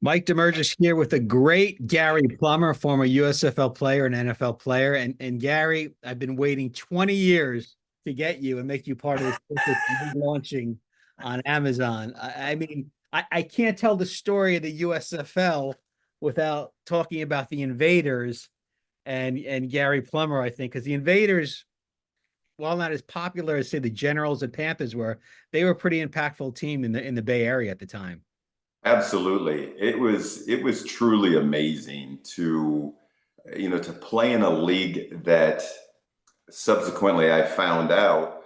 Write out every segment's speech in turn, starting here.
Mike Damergis here with the great Gary Plummer, former USFL player and NFL player. And Gary, I've been waiting 20 years to get you and make you part of this book that's launching on Amazon. I can't tell the story of the USFL without talking about the Invaders and Gary Plummer, I think, because the Invaders, while not as popular as say the Generals and Panthers were, they were a pretty impactful team in the Bay Area at the time. Absolutely. It was truly amazing to play in a league that subsequently I found out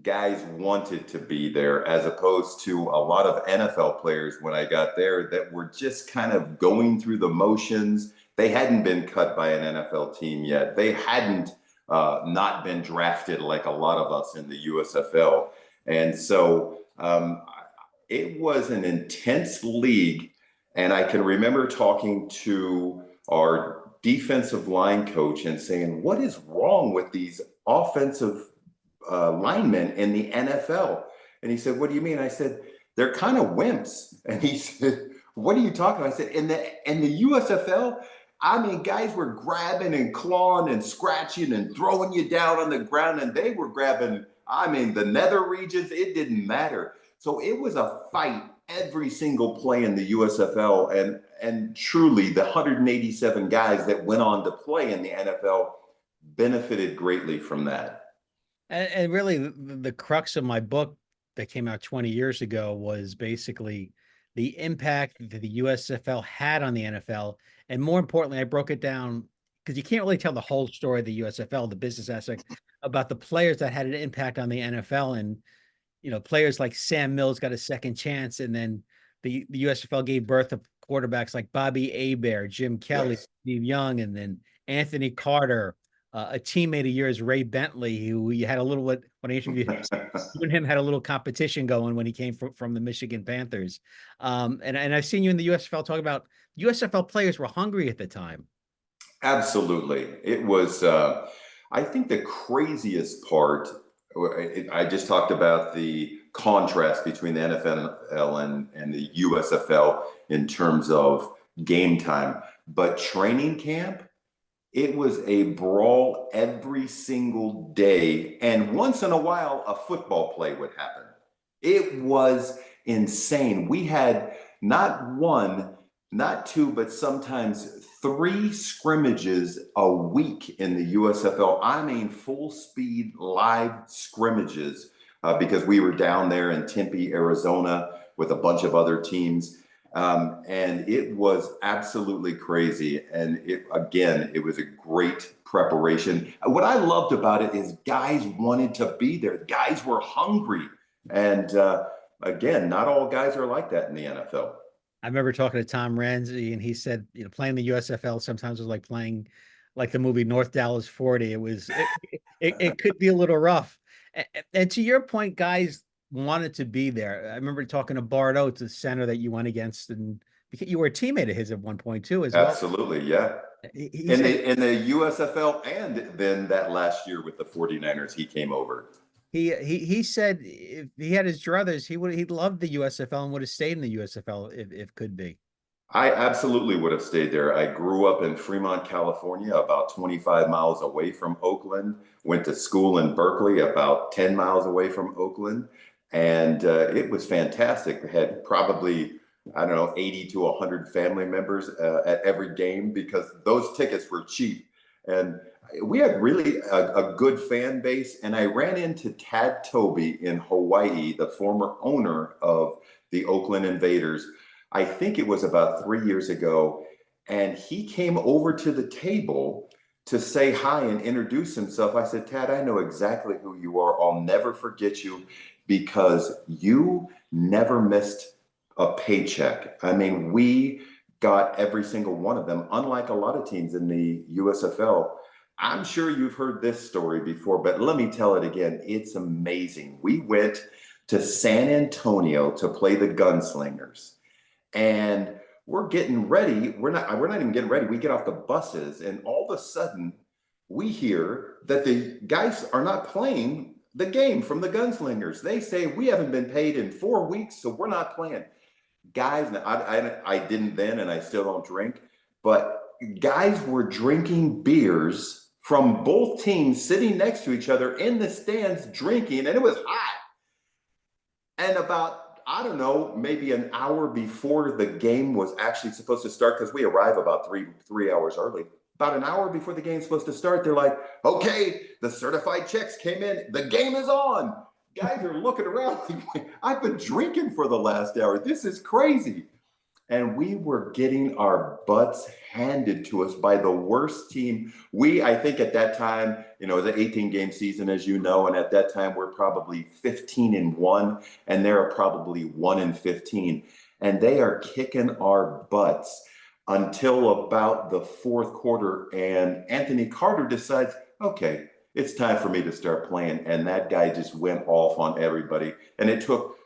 guys wanted to be there as opposed to a lot of NFL players when I got there that were just kind of going through the motions. They hadn't been cut by an NFL team yet. They hadn't not been drafted like a lot of us in the USFL. And so it was an intense league. And I can remember talking to our defensive line coach and saying, what is wrong with these offensive linemen in the NFL? And he said, what do you mean? I said, they're kind of wimps. And he said, what are you talking about? I said, in the USFL, I mean, guys were grabbing and clawing and scratching and throwing you down on the ground, and they were grabbing, I mean, the nether regions. It didn't matter. So it was a fight every single play in the USFL, and truly the 187 guys that went on to play in the NFL benefited greatly from that. And really, the crux of my book that came out 20 years ago was basically the impact that the USFL had on the NFL. And more importantly, I broke it down because you can't really tell the whole story of the USFL, the business aspect, about the players that had an impact on the NFL. And, players like Sam Mills got a second chance. And then the USFL gave birth to quarterbacks like Bobby Abear, Jim Kelly, Yes. Steve Young, and then Anthony Carter, a teammate of yours, Ray Bentley, who you had a little bit when I interviewed him. You and him had a little competition going when he came from the Michigan Panthers. And I've seen you in the USFL talk about USFL players were hungry at the time. Absolutely. It was, I think the craziest part, I just talked about the contrast between the NFL and the USFL in terms of game time. But training camp, it was a brawl every single day. And once in a while, a football play would happen. It was insane. We had not one, not two, but sometimes three scrimmages a week in the USFL. I mean, full speed live scrimmages because we were down there in Tempe, Arizona with a bunch of other teams. And it was absolutely crazy. And it was a great preparation. What I loved about it is guys wanted to be there. Guys were hungry. And again, not all guys are like that in the NFL. I remember talking to Tom Ramsey, and he said, playing the USFL sometimes was like playing like the movie North Dallas 40. It could be a little rough. And to your point, guys wanted to be there. I remember talking to Bart Oates, the center that you went against, and because you were a teammate of his at one point too, as well. Absolutely, yeah. He In said the USFL and then that last year with the 49ers, he came over. he said if he had his druthers, he'd loved the USFL and would have stayed in the USFL if could be. I absolutely would have stayed there. I grew up in Fremont, California, about 25 miles away from Oakland. Went to school in Berkeley, about 10 miles away from Oakland. And it was fantastic. We had probably, I don't know, 80 to 100 family members at every game because those tickets were cheap. And we had really a good fan base. And I ran into Tad Toby in Hawaii, the former owner of the Oakland Invaders. I think it was about 3 years ago, and he came over to the table to say hi and introduce himself. I said, Tad, I know exactly who you are. I'll never forget you because you never missed a paycheck. I mean, we got every single one of them, unlike a lot of teams in the USFL. I'm sure you've heard this story before, but let me tell it again. It's amazing. We went to San Antonio to play the Gunslingers. And we're getting ready. We're not even getting ready. We get off the buses, and all of a sudden, we hear that the guys are not playing the game from the Gunslingers. They say we haven't been paid in 4 weeks, so we're not playing. guys, I didn't then, and I still don't drink, but guys were drinking beers from both teams sitting next to each other in the stands drinking, and it was hot. And about, I don't know, maybe an hour before the game was actually supposed to start, because we arrive about three hours early. About an hour before the game's supposed to start, they're like, okay, the certified checks came in. The game is on. Guys are looking around like, I've been drinking for the last hour. This is crazy. And we were getting our butts handed to us by the worst team. I think at that time, it was an 18-game season, as you know, and at that time we're probably 15-1, and they're probably 1-15, and they are kicking our butts until about the fourth quarter, and Anthony Carter decides, okay, it's time for me to start playing, and that guy just went off on everybody, and it took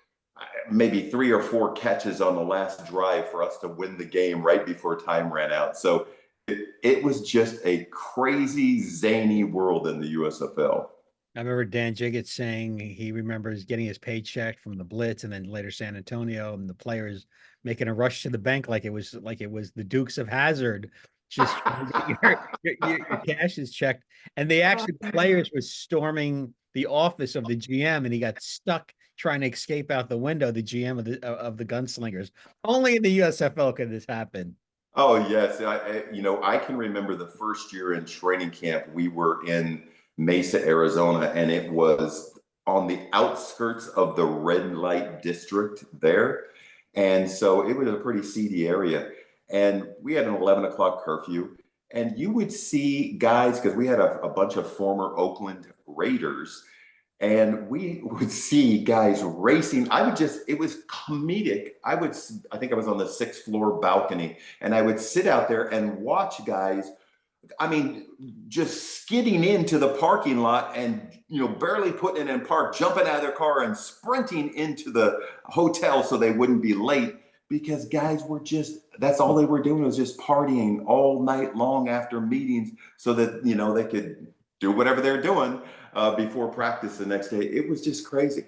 maybe 3 or 4 catches on the last drive for us to win the game right before time ran out. So it was just a crazy, zany world in the USFL. I remember Dan Jiggett saying he remembers getting his paycheck from the Blitz and then later San Antonio, and the players making a rush to the bank like it was the Dukes of Hazzard, just trying to get your cash is checked. And they actually players were storming the office of the GM, and he got stuck trying to escape out the window. The GM of the Gunslingers. Only in the USFL could this happen. Oh yes, I can remember the first year in training camp. We were in Mesa, Arizona, and it was on the outskirts of the red light district there, and so it was a pretty seedy area. And we had an 11 o'clock curfew, and you would see guys, because we had a bunch of former Oakland Raiders, and we would see guys racing. It was comedic. I think I was on the sixth floor balcony, and I would sit out there and watch guys, I mean, just skidding into the parking lot and, barely putting it in park, jumping out of their car and sprinting into the hotel so they wouldn't be late, because guys were that's all they were doing, was just partying all night long after meetings so that, they could do whatever they're doing before practice the next day. It was just crazy.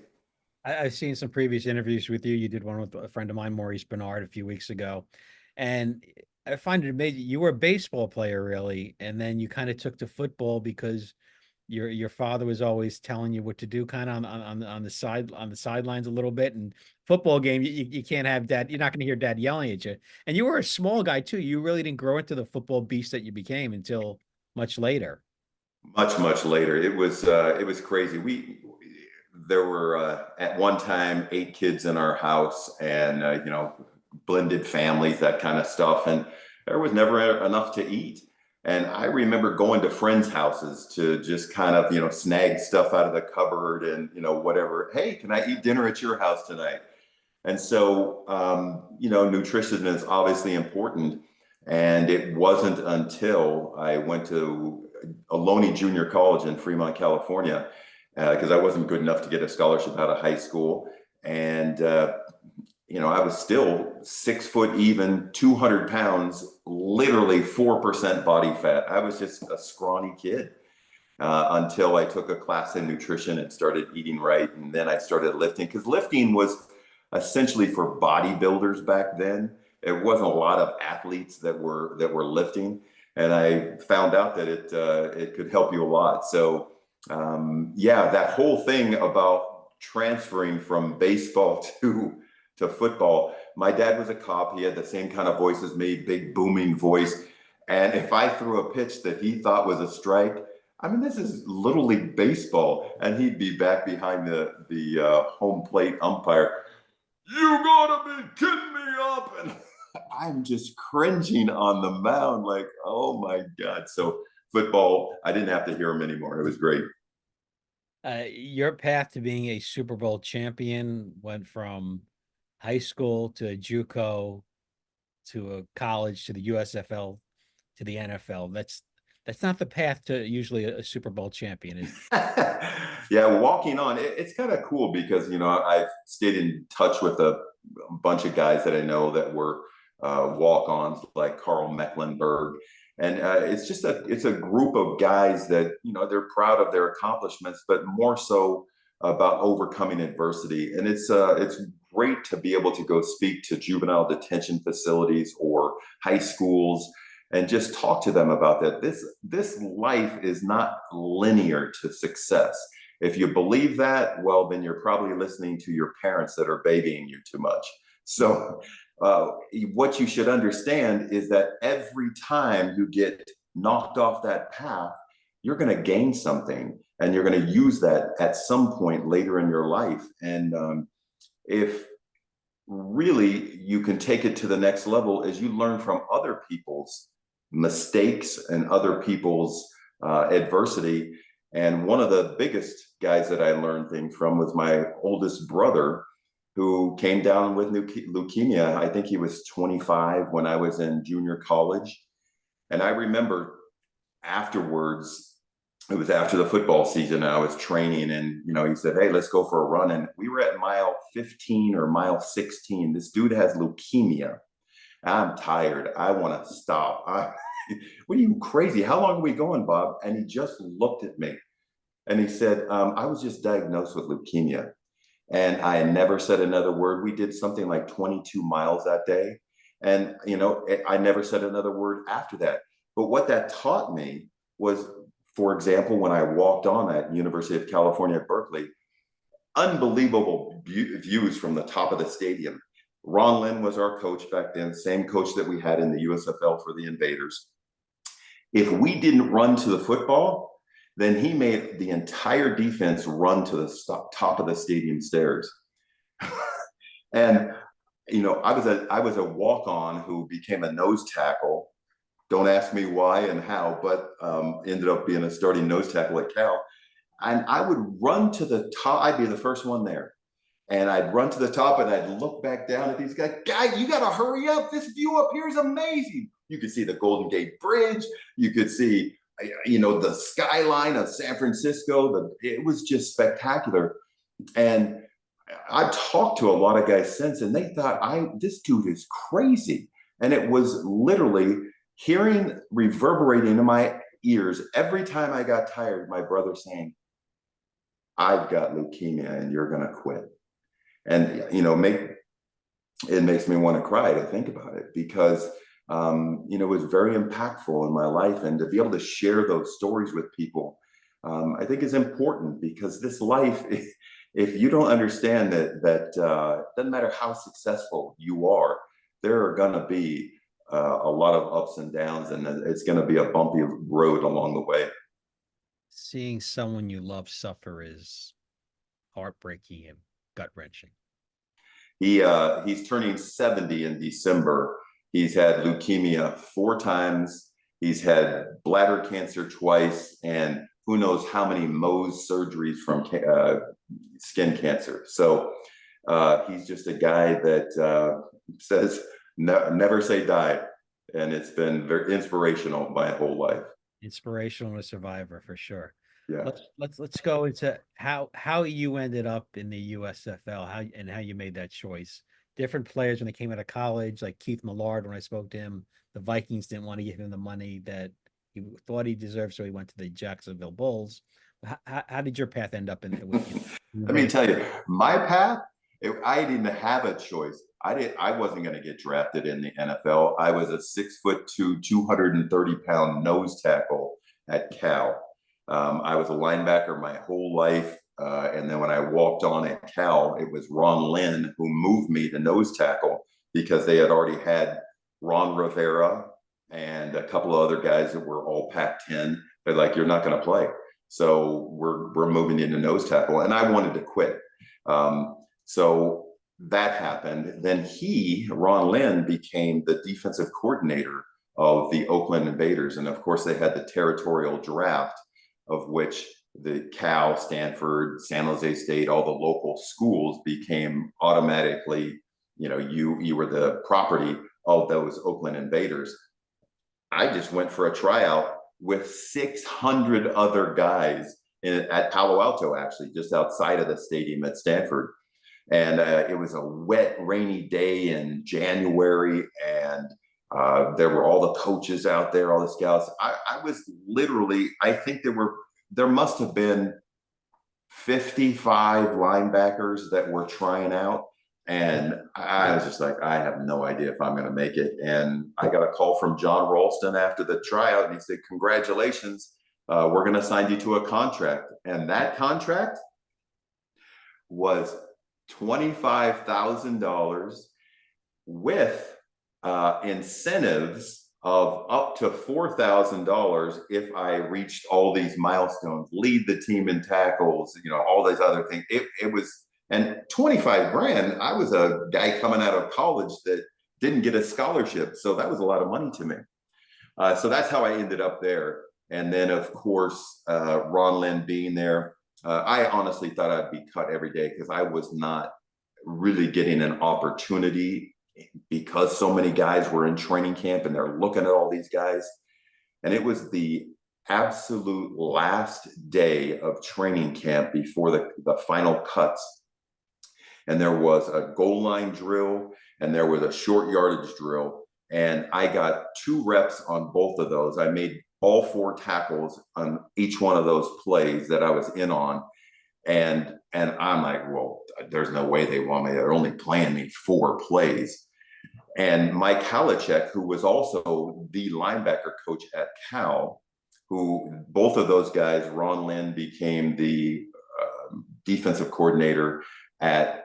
I've seen some previous interviews with you. You did one with a friend of mine, Maurice Bernard, a few weeks ago, and I find it amazing. You were a baseball player, really, and then you kind of took to football because your father was always telling you what to do, kind of on the sidelines a little bit. And football game, you can't have dad. You're not going to hear dad yelling at you. And you were a small guy too. You really didn't grow into the football beast that you became until much later. Much later. It was crazy. There were at one time 8 kids in our house, and blended families, that kind of stuff, and there was never enough to eat. And I remember going to friends' houses to just kind of snag stuff out of the cupboard and whatever. Hey, can I eat dinner at your house tonight? And so nutrition is obviously important. And it wasn't until I went to Ohlone Junior College in Fremont, California, because I wasn't good enough to get a scholarship out of high school. And, I was still 6 foot even, 200 pounds, literally 4% body fat. I was just a scrawny kid until I took a class in nutrition and started eating right. And then I started lifting, because lifting was essentially for bodybuilders back then. There wasn't a lot of athletes that were lifting, and I found out that it could help you a lot. So yeah, that whole thing about transferring from baseball to football. My dad was a cop. He had the same kind of voice as me, big booming voice. And if I threw a pitch that he thought was a strike, I mean, this is Little League baseball, and he'd be back behind the home plate umpire. You gotta be kidding me up. And I'm just cringing on the mound, like, oh my God. So football, I didn't have to hear him anymore. It was great. Your path to being a Super Bowl champion went from high school to JUCO to a college to the USFL to the NFL. That's not the path to usually a Super Bowl champion, is Yeah, walking on, it's kind of cool because, I've stayed in touch with a bunch of guys that I know that were walk-ons, like Carl Mecklenburg. And it's a group of guys that, they're proud of their accomplishments, but more so about overcoming adversity. And it's great to be able to go speak to juvenile detention facilities or high schools and just talk to them about that. This life is not linear to success. If you believe that, well, then you're probably listening to your parents that are babying you too much. So what you should understand is that every time you get knocked off that path, you're going to gain something, and you're going to use that at some point later in your life. And if really you can take it to the next level as you learn from other people's mistakes and other people's adversity. And one of the biggest guys that I learned things from was my oldest brother, who came down with leukemia. I think he was 25 when I was in junior college. And I remember afterwards, it was after the football season, I was training, and he said, "Hey, let's go for a run." And we were at mile 15 or mile 16. This dude has leukemia. I'm tired. I want to stop. What are you, crazy? How long are we going, Bob? And he just looked at me and he said, "I was just diagnosed with leukemia." And I never said another word. We did something like 22 miles that day. And, I never said another word after that. But what that taught me was, for example, when I walked on at University of California at Berkeley, unbelievable views from the top of the stadium. Ron Lynn was our coach back then, same coach that we had in the USFL for the Invaders. If we didn't run to the football, then he made the entire defense run to the top of the stadium stairs. And, I was a walk-on who became a nose tackle. Don't ask me why and how, but ended up being a starting nose tackle at Cal. And I would run to the top. I'd be the first one there. And I'd run to the top and I'd look back down at these guys. Guy, you got to hurry up. This view up here is amazing. You could see the Golden Gate Bridge. You could see, the skyline of San Francisco. It was just spectacular. And I've talked to a lot of guys since, and they thought, this dude is crazy. And it was literally reverberating in my ears every time I got tired, my brother saying, "I've got leukemia and you're going to quit." And, it makes me want to cry to think about it, because, it was very impactful in my life. And to be able to share those stories with people, I think is important, because this life, if you don't understand that doesn't matter how successful you are, there are going to be a lot of ups and downs, and it's going to be a bumpy road along the way. Seeing someone you love suffer is heartbreaking and gut-wrenching. He's turning 70 in December. He's had leukemia 4 times. He's had bladder cancer twice, and who knows how many Mohs surgeries from skin cancer. So he's just a guy that says never say die, and it's been very inspirational my whole life. Inspirational and a survivor for sure. Yeah. Let's go into how you ended up in the USFL, how you made that choice. Different players when they came out of college, like Keith Millard, when I spoke to him, the Vikings didn't want to give him the money that he thought he deserved, so he went to the Jacksonville Bulls. How did your path end up in it? Let me tell you, my path, I didn't have a choice. I wasn't going to get drafted in the NFL. I was a 6'2", 230-pound nose tackle at Cal. I was a linebacker my whole life. And then when I walked on at Cal, it was Ron Lynn who moved me to nose tackle, because they had already had Ron Rivera and a couple of other guys that were all Pac-10. They're like, "You're not going to play. So we're moving into nose tackle." And I wanted to quit. So that happened. Then Ron Lynn, became the defensive coordinator of the Oakland Invaders. And of course, they had the territorial draft, of which the Cal, Stanford, San Jose State, all the local schools became automatically, you were the property of those Oakland Invaders. I just went for a tryout with 600 other guys at Palo Alto, actually, just outside of the stadium at Stanford. And it was a wet, rainy day in January, and there were all the coaches out there, all the scouts. I was literally, I think there must have been 55 linebackers that were trying out. And I was just like, I have no idea if I'm going to make it. And I got a call from John Ralston after the tryout, and he said, "Congratulations, we're going to sign you to a contract." And that contract was $25,000 with incentives of up to $4,000 if I reached all these milestones, lead the team in tackles, all these other things. It was, and 25 grand. I was a guy coming out of college that didn't get a scholarship, so that was a lot of money to me. So that's how I ended up there. And then, of course, Ron Lynn being there, I honestly thought I'd be cut every day because I was not really getting an opportunity because so many guys were in training camp and they're looking at all these guys. And it was the absolute last day of training camp before the final cuts. And there was a goal line drill and there was a short yardage drill. And I got 2 reps on both of those. I made all 4 tackles on each one of those plays that I was in on. And I'm like, well, there's no way they want me. They're only playing me 4 plays. And Mike Halachek, who was also the linebacker coach at Cal, who both of those guys, Ron Lynn became the defensive coordinator at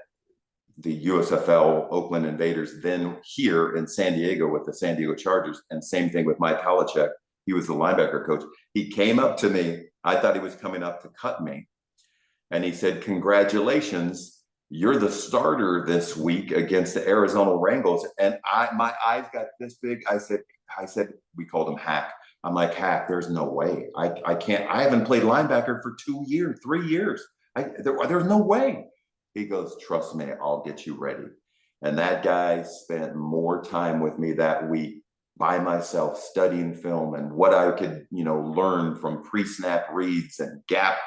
the USFL Oakland Invaders, then here in San Diego with the San Diego Chargers, and same thing with Mike Halachek. He was the linebacker coach. He came up to me. I thought he was coming up to cut me. And he said, "Congratulations, you're the starter this week against the Arizona Wrangles." And my eyes got this big. I said, we called him Hack. I'm like, "Hack, there's no way. I can't. I haven't played linebacker for 2 years, 3 years. There's no way." He goes, "Trust me, I'll get you ready." And that guy spent more time with me that week by myself studying film and what I could, learn from pre-snap reads and gap,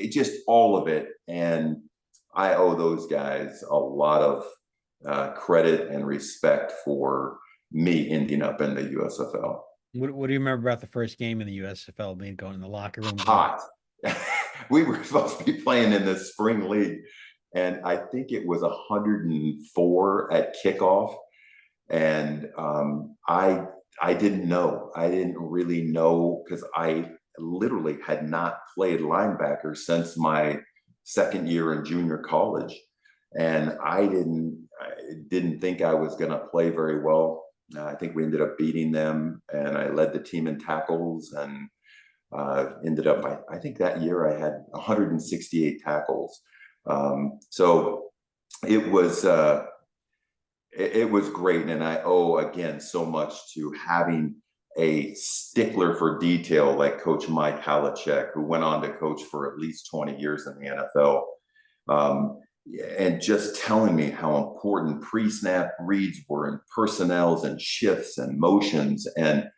just all of it. And I owe those guys a lot of credit and respect for me ending up in the USFL. What do you remember about the first game in the USFL, being going in the locker room? Hot. We were supposed to be playing in the spring league, and I think it was 104 at kickoff. And I didn't know. I didn't really know because I literally had not played linebacker since my second year in junior college, and I didn't think I was going to play very well. I think we ended up beating them, and I led the team in tackles and ended up, I think that year I had 168 tackles. So it was great. And I owe, again, so much to having a stickler for detail like Coach Mike Halachek, who went on to coach for at least 20 years in the NFL. And just telling me how important pre-snap reads were and personnels and shifts and motions. And,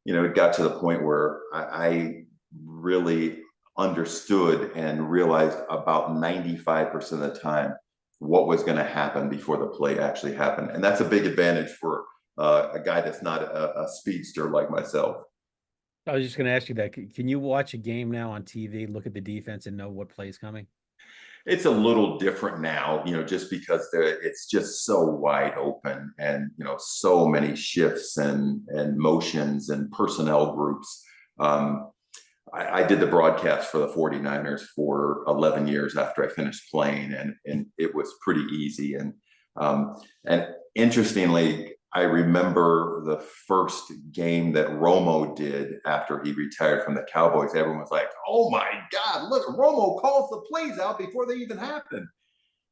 it got to the point where I really understood and realized about 95% of the time what was going to happen before the play actually happened. And that's a big advantage for a guy that's not a speedster like myself. I was just going to ask you that. Can you watch a game now on TV, look at the defense, and know what play is coming? It's a little different now, just because it's just so wide open and, so many shifts and motions and personnel groups. I did the broadcast for the 49ers for 11 years after I finished playing, and it was pretty easy. And interestingly, I remember the first game that Romo did after he retired from the Cowboys. Everyone was like, "Oh my God, look, Romo calls the plays out before they even happen."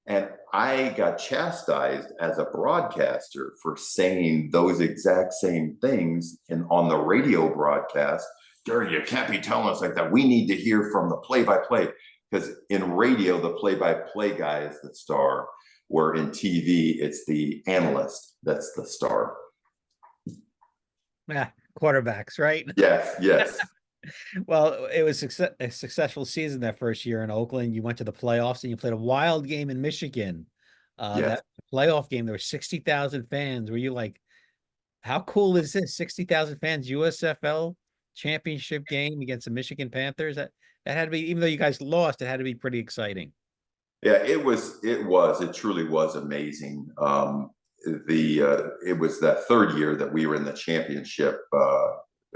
And I got chastised as a broadcaster for saying those exact same things on the radio broadcast. "Gary, you can't be telling us like that. We need to hear from the play-by-play." Because in radio, the play-by-play guy is the star, where in TV, it's the analyst that's the star. Yeah, quarterbacks, right? Yes, yes. Well, it was a successful season that first year in Oakland. You went to the playoffs and you played a wild game in Michigan. Yes. That playoff game, there were 60,000 fans. Were you like, how cool is this? 60,000 fans, USFL championship game against the Michigan Panthers. That had to be, even though you guys lost, it had to be pretty exciting. Yeah, it truly was amazing. It was that third year that we were in the championship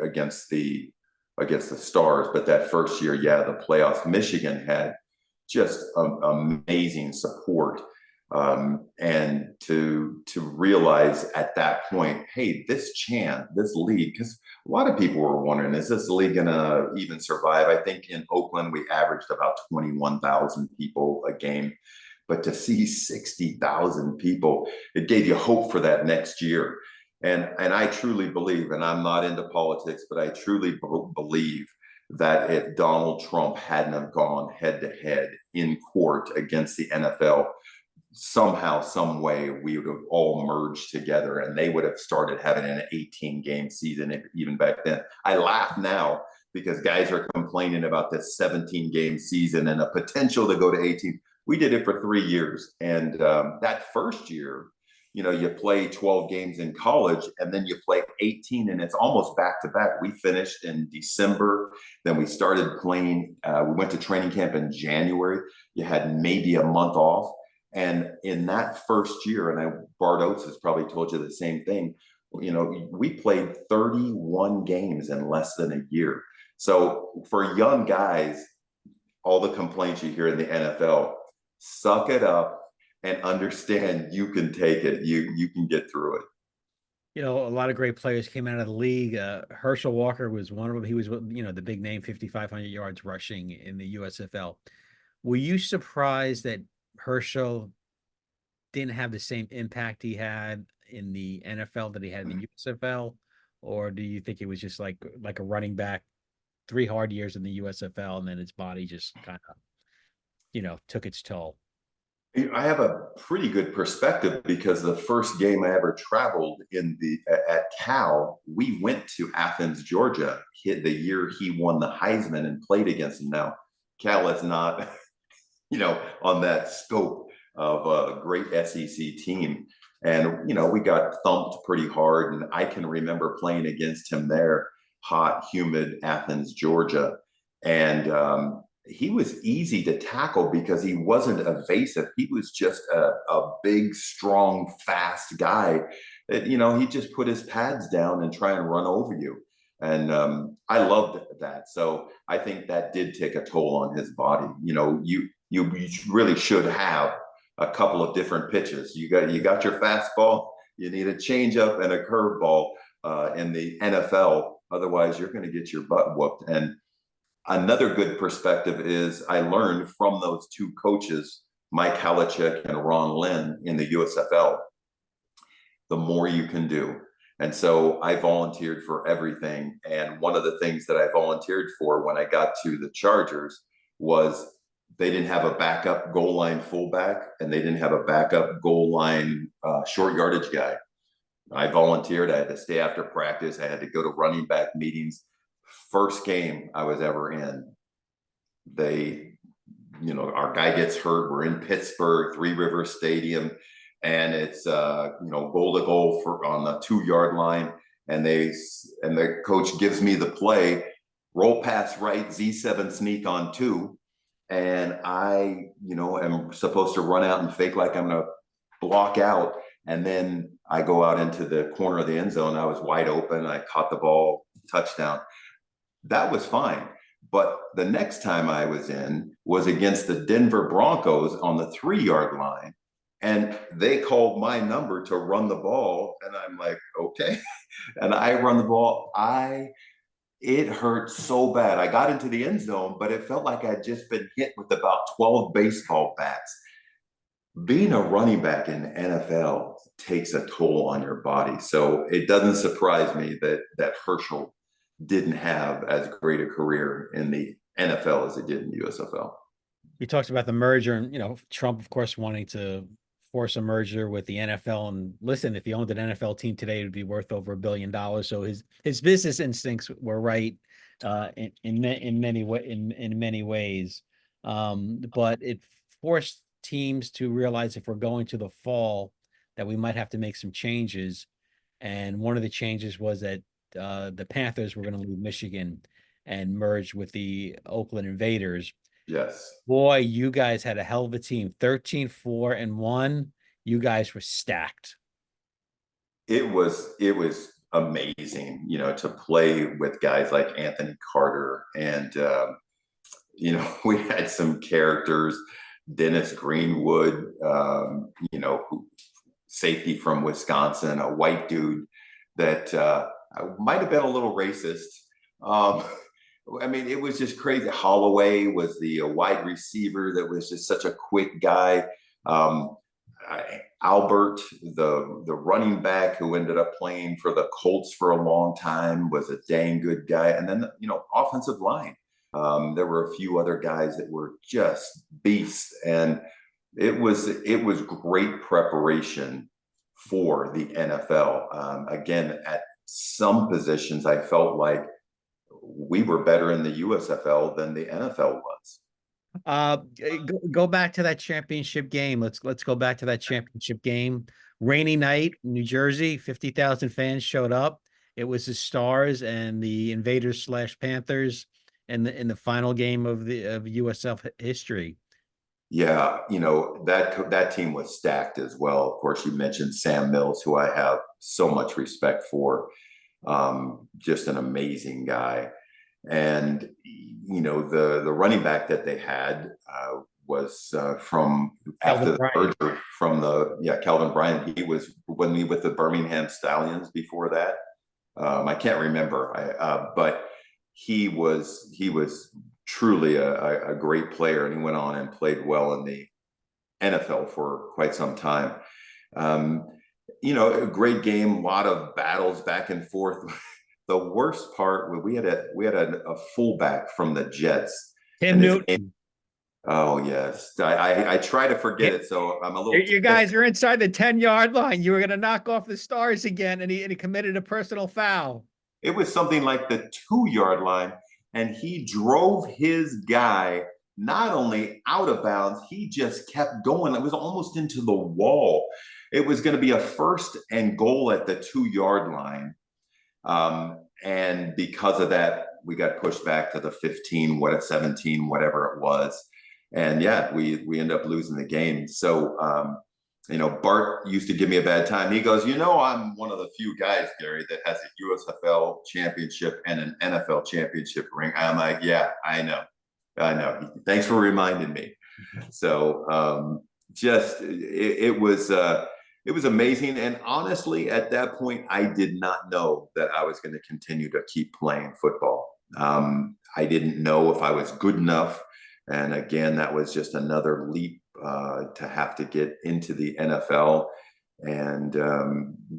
against the against the Stars, but that first year, yeah, the playoffs. Michigan had just amazing support, and to realize at that point, hey, this league, because a lot of people were wondering, is this league gonna even survive? I think in Oakland we averaged about 21,000 people a game, but to see 60,000 people, it gave you hope for that next year. And I truly believe, and I'm not into politics, but I truly believe that if Donald Trump hadn't have gone head to head in court against the NFL, somehow, some way, we would have all merged together and they would have started having an 18 game season even back then. I laugh now because guys are complaining about this 17 game season and a potential to go to 18. We did it for 3 years. And that first year, you play 12 games in college and then you play 18 and it's almost back to back. We finished in December. Then we started playing. We went to training camp in January. You had maybe a month off. And in that first year, and Bart Oates has probably told you the same thing, we played 31 games in less than a year. So for young guys, all the complaints you hear in the NFL, suck it up and understand you can take it. You can get through it. A lot of great players came out of the league. Herschel Walker was one of them. He was, the big name, 5,500 yards rushing in the USFL. Were you surprised that Herschel didn't have the same impact he had in the NFL that he had in the USFL? Or do you think it was just like a running back, 3 hard years in the USFL, and then his body just kind of, took its toll? I have a pretty good perspective because the first game I ever traveled at Cal, we went to Athens, Georgia, hit the year he won the Heisman and played against him. Now, Cal is not, on that scope of a great SEC team. And, we got thumped pretty hard. And I can remember playing against him there, hot, humid Athens, Georgia. And he was easy to tackle because he wasn't evasive. He was just a big, strong, fast guy that, he just put his pads down and try and run over you. And I loved that. So I think that did take a toll on his body. You really should have a couple of different pitches. You got your fastball, you need a changeup and a curveball in the NFL. Otherwise, you're going to get your butt whooped. And another good perspective is I learned from those two coaches, Mike Halichek and Ron Lynn in the USFL, the more you can do. And so I volunteered for everything. And one of the things that I volunteered for when I got to the Chargers was they didn't have a backup goal line fullback and they didn't have a backup goal line short yardage guy. I volunteered. I had to stay after practice. I had to go to running back meetings. First game I was ever in, our guy gets hurt. We're in Pittsburgh, Three River Stadium, and it's goal to goal on the 2 yard line. And the coach gives me the play, roll pass right, Z7 sneak on 2. And I, am supposed to run out and fake like I'm going to block out. And then I go out into the corner of the end zone. I was wide open. I caught the ball, touchdown. That was fine. But the next time I was in was against the Denver Broncos on the 3 yard line. And they called my number to run the ball. And I'm like, okay. And I run the ball. It hurt so bad. I got into the end zone, but it felt like I'd just been hit with about 12 baseball bats. Being a running back in the NFL takes a toll on your body. So it doesn't surprise me that Herschel didn't have as great a career in the NFL as he did in the USFL. You talked about the merger and, Trump, of course, wanting to force a merger with the NFL. And listen, if he owned an NFL team today, it would be worth over $1 billion. So his business instincts were right in many ways. But it forced teams to realize if we're going to the fall that we might have to make some changes. And one of the changes was that the Panthers were going to leave Michigan and merge with the Oakland Invaders. Yes. Boy, you guys had a hell of a team. 13-4-1. You guys were stacked. It was amazing, to play with guys like Anthony Carter and we had some characters, Dennis Greenwood, safety from Wisconsin, a white dude that might have been a little racist. Um, I mean, it was just crazy. Holloway was the wide receiver that was just such a quick guy. Um, Albert, the running back who ended up playing for the Colts for a long time, was a dang good guy. And then offensive line. There were a few other guys that were just beasts, and it was great preparation for the NFL. Again, at some positions, I felt like we were better in the USFL than the NFL was. Go back to that championship game. Let's go back to that championship game. Rainy night, New Jersey, 50,000 fans showed up. It was the Stars and the Invaders slash Panthers in the final game of USF history. Yeah, that team was stacked as well. Of course, you mentioned Sam Mills, who I have so much respect for. Just an amazing guy. And the running back that they had was from Calvin after the Bryant. merger from Calvin Bryant. He was when he with the Birmingham Stallions before that. I can't remember, but he was truly a great player, and he went on and played well in the NFL for quite some time. Um, a great game, a lot of battles back and forth. The worst part, we had a fullback from the Jets, Tim and his name. Newton. Oh yes, I try to forget it, so I'm a little. You guys are inside the 10-yard line. You were going to knock off the Stars again, and he committed a personal foul. It was something like the 2 yard line, and he drove his guy not only out of bounds, he just kept going. It was almost into the wall. It was going to be a first and goal at the 2 yard line. And because of that, we got pushed back to the 15, 17, whatever it was. And yeah, we end up losing the game. So, Bart used to give me a bad time. He goes, I'm one of the few guys, Gary, that has a USFL championship and an NFL championship ring. I'm like, yeah, I know. Thanks for reminding me. So, it was amazing. And honestly, at that point, I did not know that I was going to continue to keep playing football. I didn't know if I was good enough. And again, that was just another leap to have to get into the NFL. And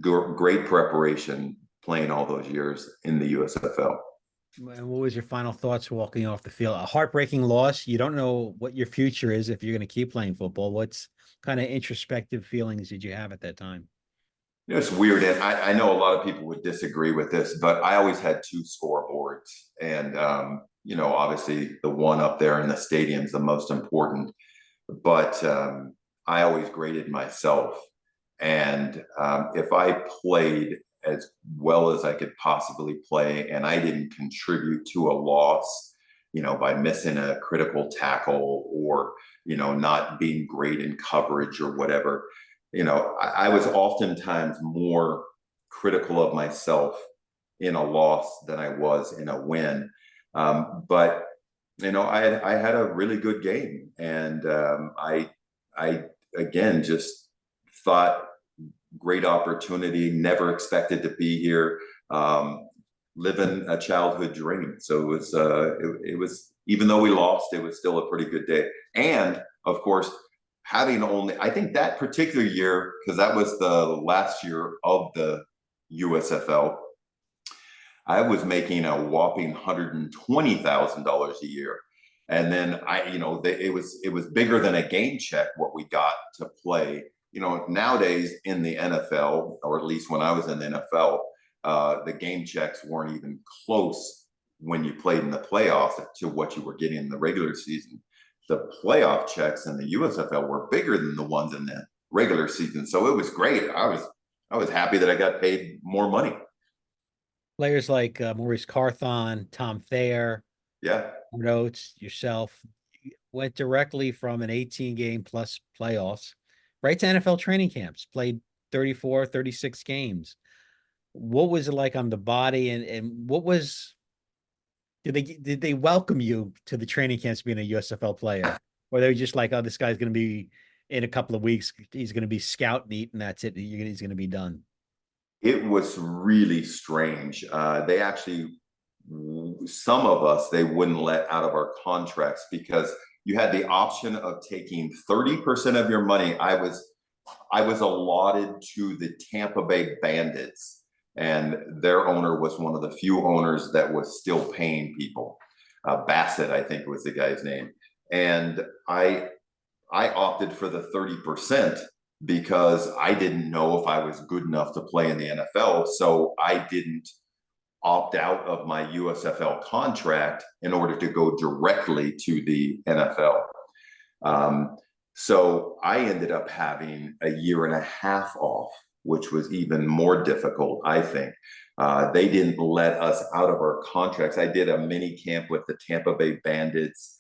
great preparation playing all those years in the USFL. And what was your final thoughts walking off the field? A heartbreaking loss. You don't know what your future is if you're going to keep playing football. What's kind of introspective feelings did you have at that time? It's weird, and I know a lot of people would disagree with this, but I always had two scoreboards, and obviously the one up there in the stadium is the most important. But I always graded myself, and if I played as well as I could possibly play, and I didn't contribute to a loss, by missing a critical tackle or not being great in coverage or whatever. I was oftentimes more critical of myself in a loss than I was in a win. But I had a really good game, and I again just thought great opportunity. Never expected to be here, living a childhood dream. So it was even though we lost, it was still a pretty good day. And of course, I think that particular year, because that was the last year of the USFL, I was making a whopping $120,000 a year. And then it was bigger than a game check what we got to play. Nowadays in the NFL, or at least when I was in the NFL, the game checks weren't even close when you played in the playoffs to what you were getting in the regular season. The playoff checks in the USFL were bigger than the ones in the regular season. So it was great. I was happy that I got paid more money. Players like Maurice Carthon, Tom Thayer, Yeah. Notes, yourself. went directly from an 18 game plus playoffs right to NFL training camps, played 34, 36 games. What was it like on the body, and what was did they welcome you to the training camps being a USFL player? Or they were just like, oh, this guy's gonna be in a couple of weeks, he's gonna be scout meat and that's it. He's gonna be done. It was really strange. They actually, some of us, they wouldn't let out of our contracts because you had the option of taking 30% of your money. I was allotted to the Tampa Bay Bandits, and their owner was one of the few owners that was still paying people. Bassett, I think was the guy's name, and I opted for the 30% because I didn't know if I was good enough to play in the NFL. So I didn't opt out of my USFL contract in order to go directly to the NFL. Um, so I ended up having a year and a half off, which was even more difficult, I think. They didn't let us out of our contracts. I did a mini camp with the Tampa Bay Bandits,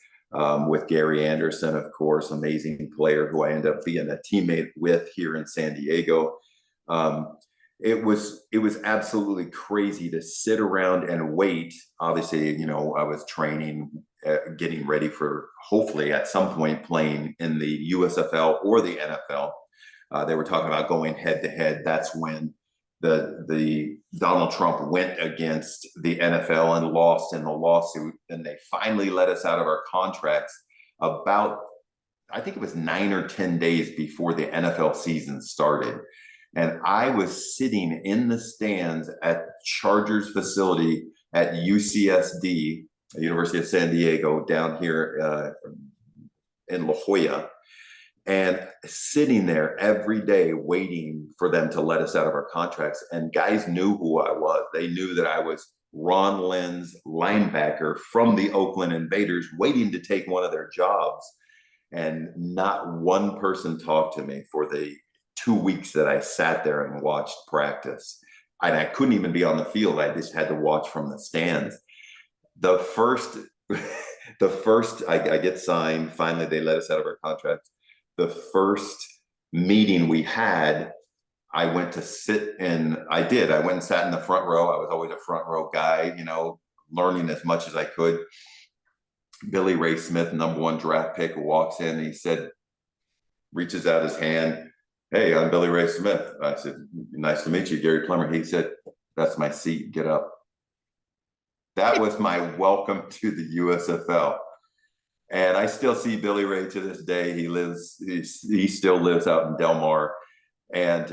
with Gary Anderson, of course, amazing player who I ended up being a teammate with here in San Diego. Um, it was absolutely crazy to sit around and wait. Obviously, I was training, getting ready for hopefully at some point playing in the USFL or the NFL. They were talking about going head to head. That's when the Donald Trump went against the NFL and lost in the lawsuit, and they finally let us out of our contracts about, I think it was 9 or 10 days before the NFL season started. And I was sitting in the stands at Chargers facility at UCSD, University of San Diego, down here in La Jolla, and sitting there every day waiting for them to let us out of our contracts. And guys knew who I was. They knew that I was Ron Lynn's linebacker from the Oakland Invaders, waiting to take one of their jobs. And not one person talked to me for the 2 weeks that I sat there and watched practice. And I couldn't even be on the field. I just had to watch from the stands. The first, I get signed. Finally, they let us out of our contracts. The first meeting we had, I went to sit in. I went and sat in the front row. I was always a front row guy, learning as much as I could. Billy Ray Smith, #1 draft pick, walks in. He said, reaches out his hand. Hey, I'm Billy Ray Smith. I said, nice to meet you, Gary Plummer. He said, that's my seat. Get up. That was my welcome to the USFL. And I still see Billy Ray to this day. He still lives out in Del Mar. And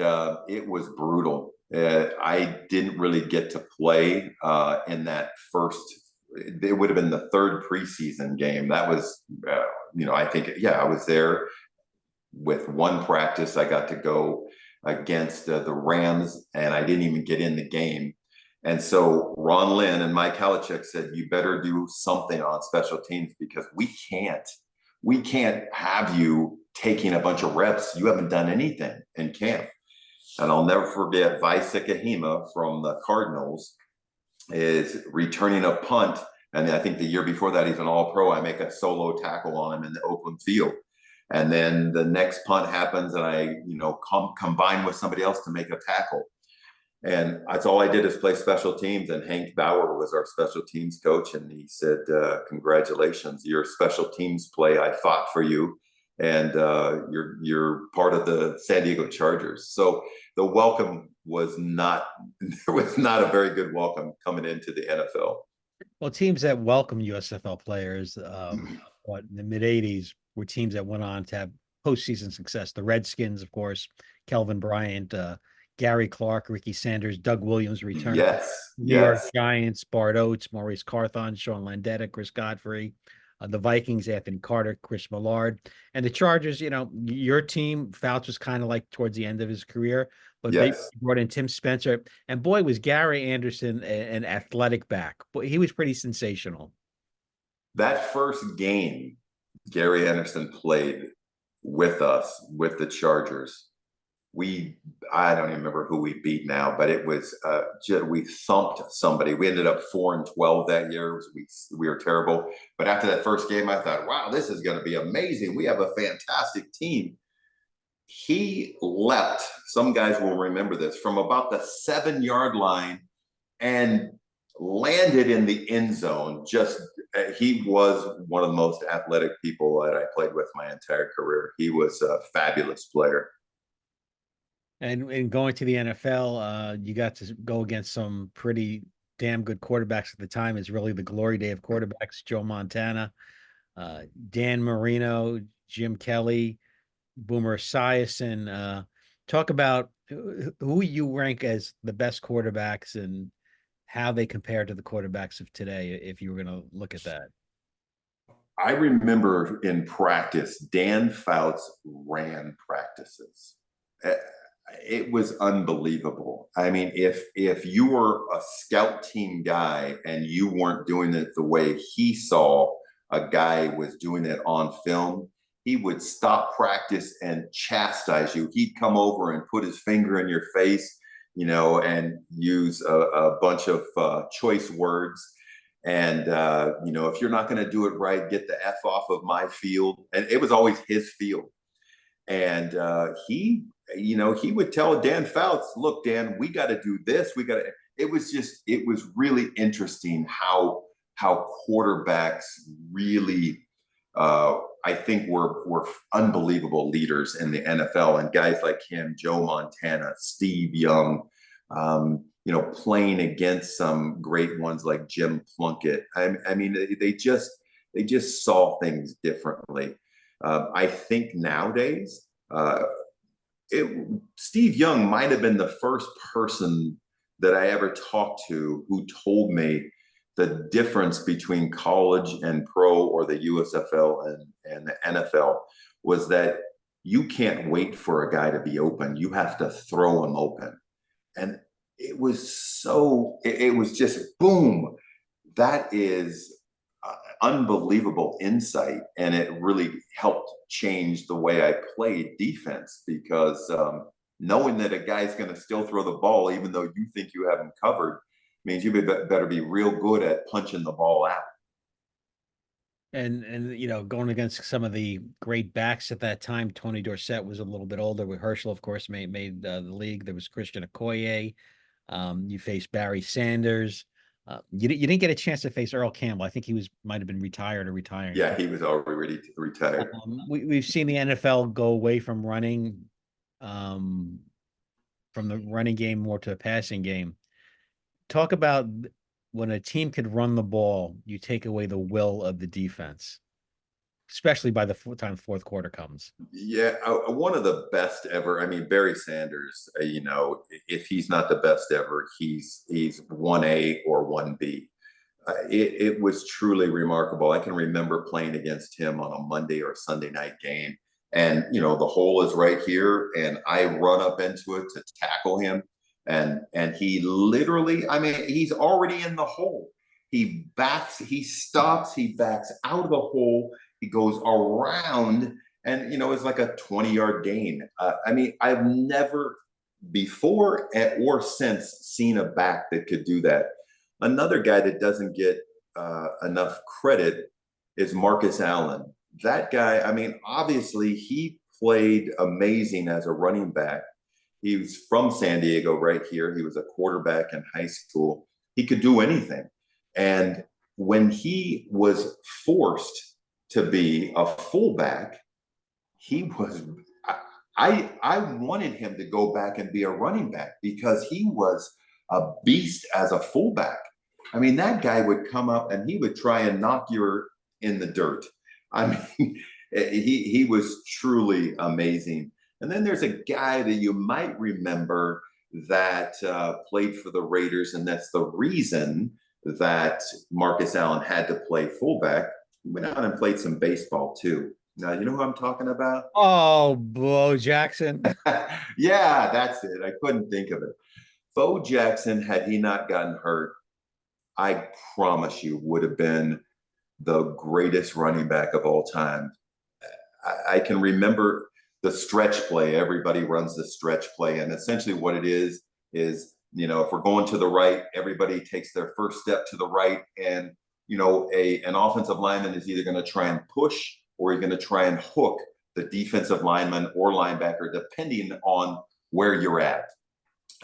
it was brutal. I didn't really get to play in that first. It would have been the third preseason game. That was, I think, I was there with one practice. I got to go against the Rams, and I didn't even get in the game. And so Ron Lynn and Mike Halichuk said, you better do something on special teams because we can't have you taking a bunch of reps. You haven't done anything in camp. And I'll never forget Vaisa Kahima from the Cardinals is returning a punt. And I think the year before that, he's an all-pro. I make a solo tackle on him in the open field. And then the next punt happens and I, combine with somebody else to make a tackle. And that's all I did is play special teams. And Hank Bauer was our special teams coach. And he said, congratulations, your special teams play. I fought for you. And you're part of the San Diego Chargers. So the welcome was not, there was not a very good welcome coming into the NFL. Well, teams that welcome USFL players, in the mid 80s were teams that went on to have postseason success. The Redskins, of course, Kelvin Bryant, Gary Clark, Ricky Sanders, Doug Williams returned. Yes. New York Giants, Bart Oates, Maurice Carthon, Sean Landeta, Chris Godfrey. The Vikings, Anthony Carter, Chris Millard, and the Chargers. Your team, Fouts was kind of like towards the end of his career, but they brought in Tim Spencer, and boy, was Gary Anderson an athletic back. But he was pretty sensational. That first game Gary Anderson played with us, with the Chargers, we I don't even remember who we beat now, but it was we thumped somebody. We ended up 4-12 that year. We were terrible. But after that first game, I thought, wow, this is going to be amazing. We have a fantastic team. He leapt. Some guys will remember this from about the 7-yard line and landed in the end zone. Just he was one of the most athletic people that I played with my entire career. He was a fabulous player. And going to the NFL, you got to go against some pretty damn good quarterbacks at the time. It's really the glory day of quarterbacks: Joe Montana, Dan Marino, Jim Kelly, Boomer Esiason. Talk about who you rank as the best quarterbacks and how they compare to the quarterbacks of today, if you were going to look at that. I remember in practice, Dan Fouts ran practices. It was unbelievable. I mean, if you were a scout team guy and you weren't doing it the way he saw a guy was doing it on film, he would stop practice and chastise you. He'd come over and put his finger in your face, and use a bunch of choice words. And, if you're not going to do it right, get the F off of my field. And it was always his field. And he would tell Dan Fouts, look, Dan, we got to do this. It was really interesting how quarterbacks really, I think were unbelievable leaders in the NFL, and guys like him, Joe Montana, Steve Young, playing against some great ones like Jim Plunkett. I mean, they just saw things differently. I think nowadays, Steve Young might have been the first person that I ever talked to who told me the difference between college and pro, or the USFL and the NFL, was that you can't wait for a guy to be open. You have to throw him open. And it was just boom. That is unbelievable insight, and it really helped change the way I played defense, because knowing that a guy's going to still throw the ball even though you think you have him covered means you better be real good at punching the ball out. And going against some of the great backs at that time, Tony Dorsett was a little bit older. With Herschel, of course, made the league. There was Christian Okoye. You faced Barry Sanders. You didn't get a chance to face Earl Campbell. I think might have been retired or retiring. Yeah, he was already ready to retire. We've seen the NFL go away from running, from the running game more to a passing game. Talk about when a team could run the ball, you take away the will of the defense, especially by the time fourth quarter comes. Yeah, one of the best ever. I mean, Barry Sanders, if he's not the best ever, he's 1A or 1B. It was truly remarkable. I can remember playing against him on a Monday or Sunday night game. And, the hole is right here. And I run up into it to tackle him. And he literally, I mean, he's already in the hole. He stops, he backs out of the hole. He goes around, and, it's like a 20-yard gain. I mean, I've never before or since seen a back that could do that. Another guy that doesn't get enough credit is Marcus Allen. That guy, I mean, obviously he played amazing as a running back. He was from San Diego right here. He was a quarterback in high school. He could do anything. And when he was forced to be a fullback, I wanted him to go back and be a running back, because he was a beast as a fullback. I mean, that guy would come up and he would try and knock you in the dirt. I mean, he was truly amazing. And then there's a guy that you might remember that played for the Raiders, and that's the reason that Marcus Allen had to play fullback. He went out and played some baseball too. Now, you know who I'm talking about? Oh, Bo Jackson. Yeah, that's it. I couldn't think of it. Bo Jackson, had he not gotten hurt, I promise you would have been the greatest running back of all time. I can remember the stretch play. Everybody runs the stretch play. And essentially what it is, if we're going to the right, everybody takes their first step to the right. And, an offensive lineman is either going to try and push or he's going to try and hook the defensive lineman or linebacker, depending on where you're at.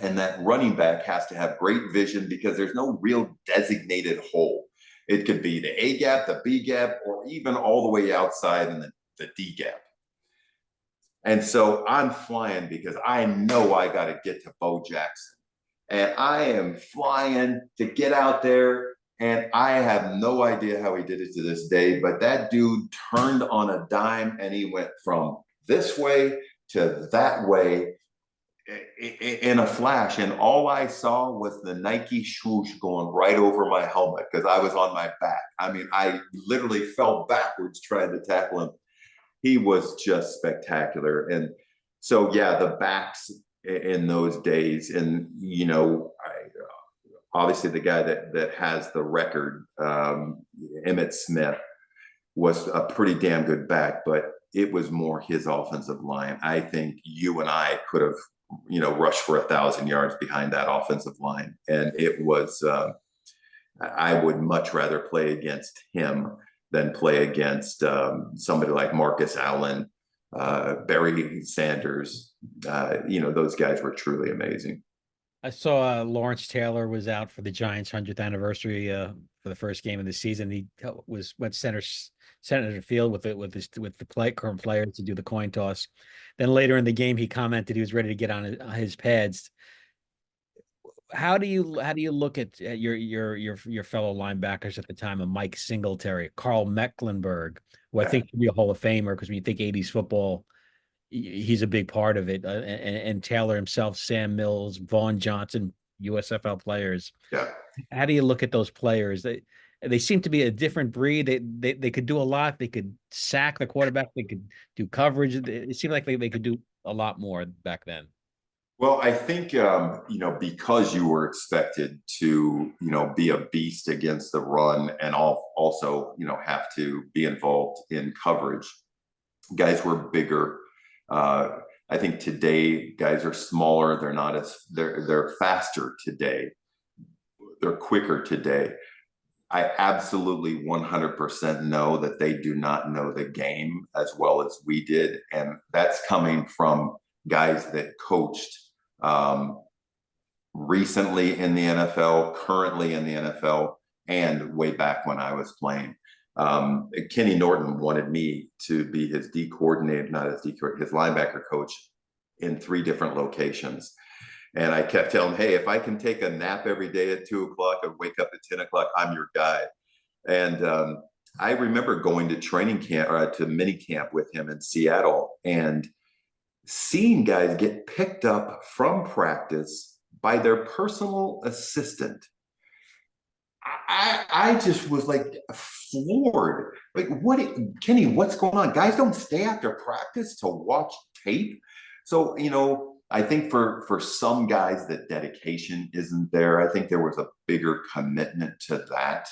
And that running back has to have great vision because there's no real designated hole. It could be the A gap, the B gap, or even all the way outside in the D gap. And so I'm flying because I know I got to get to Bo Jackson. And I am flying to get out there. And I have no idea how he did it to this day, but that dude turned on a dime and he went from this way to that way in a flash. And all I saw was the Nike swoosh going right over my helmet because I was on my back. I mean, I literally fell backwards trying to tackle him. He was just spectacular. And so, yeah, the backs in those days, and obviously the guy that has the record, Emmitt Smith, was a pretty damn good back, but it was more his offensive line. I think you and I could have, rushed for 1,000 yards behind that offensive line. And it was, I would much rather play against him than play against somebody like Marcus Allen, Barry Sanders. Those guys were truly amazing. I saw Lawrence Taylor was out for the Giants' 100th anniversary for the first game of the season. He went center field with the current players to do the coin toss. Then later in the game, he commented he was ready to get on his pads. How do you look at your fellow linebackers at the time of Mike Singletary, Carl Mecklenburg, who I think should be a Hall of Famer because when you think 80s football, he's a big part of it. And Taylor himself, Sam Mills, Vaughn Johnson, USFL players. Yeah. How do you look at those players? They seem to be a different breed. They could do a lot. They could sack the quarterback. They could do coverage. It seemed like they could do a lot more back then. Well, I think, because you were expected to, be a beast against the run and also, have to be involved in coverage, guys were bigger. I think today guys are smaller. They're faster today. They're quicker today. I absolutely 100% know that they do not know the game as well as we did. And that's coming from guys that coached recently in the NFL, currently in the NFL, and way back when I was playing. Kenny Norton wanted me to be his D coordinator, not his D coordinator, his linebacker coach in 3 different locations. And I kept telling him, hey, if I can take a nap every day at 2:00 and wake up at 10:00, I'm your guy. And I remember going to training camp or to mini camp with him in Seattle and seeing guys get picked up from practice by their personal assistant. I just was like floored. Like, Kenny, what's going on? Guys don't stay after practice to watch tape. So, I think for some guys that dedication isn't there. I think there was a bigger commitment to that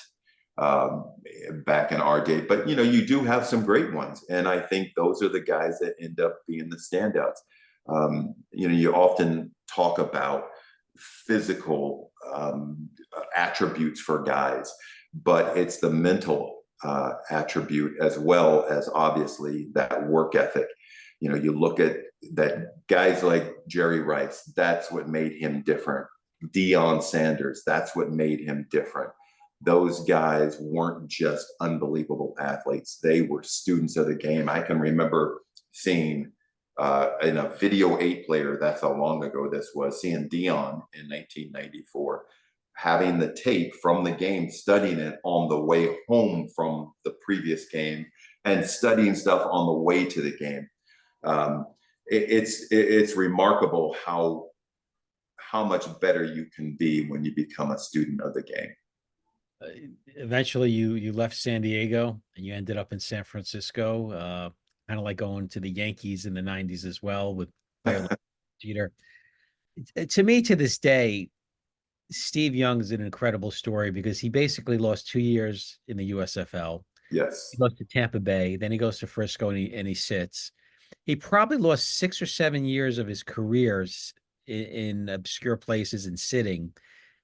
back in our day. But, you do have some great ones. And I think those are the guys that end up being the standouts. You often talk about physical attributes for guys, but it's the mental attribute as well as obviously that work ethic. You look at that guys like Jerry Rice, that's what made him different. Deion Sanders, that's what made him different. Those guys weren't just unbelievable athletes. They were students of the game. I can remember seeing in a video 8 player, that's how long ago this was, seeing Deion in 1994, having the tape from the game, studying it on the way home from the previous game and studying stuff on the way to the game. It's remarkable how much better you can be when you become a student of the game. Eventually you left San Diego and you ended up in San Francisco, kind of like going to the Yankees in the 90s as well with player like Jeter. To me, to this day, Steve Young is an incredible story because he basically lost 2 years in the USFL. Yes. He goes to Tampa Bay, then he goes to Frisco and he sits. He probably lost 6 or 7 years of his careers in obscure places and sitting,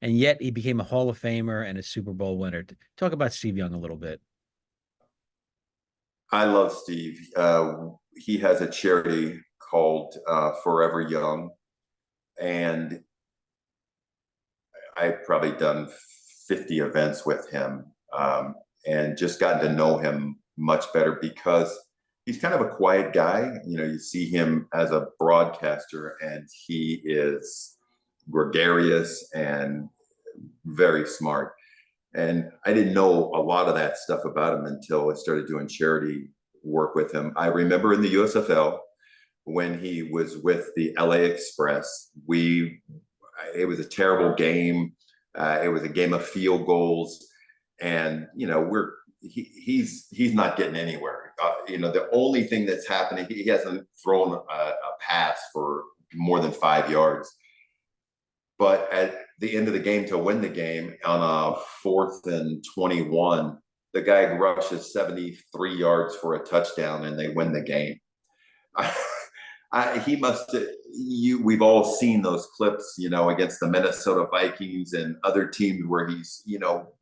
and yet he became a Hall of Famer and a Super Bowl winner. Talk about Steve Young a little bit. I love Steve. He has a charity called Forever Young, and I've probably done 50 events with him, and just gotten to know him much better because he's kind of a quiet guy. You know, you see him as a broadcaster, and he is gregarious and very smart. And I didn't know a lot of that stuff about him until I started doing charity work with him. I remember in the USFL when he was with the LA Express, it was a terrible game. It was a game of field goals, and you know he's not getting anywhere. You know, the only thing that's happening, he hasn't thrown a pass for more than 5 yards. But at the end of the game, to win the game on a 4th and 21, the guy rushes 73 yards for a touchdown, and they win the game. He must. We've all seen those clips, you know, against the Minnesota Vikings and other teams where he's, you know,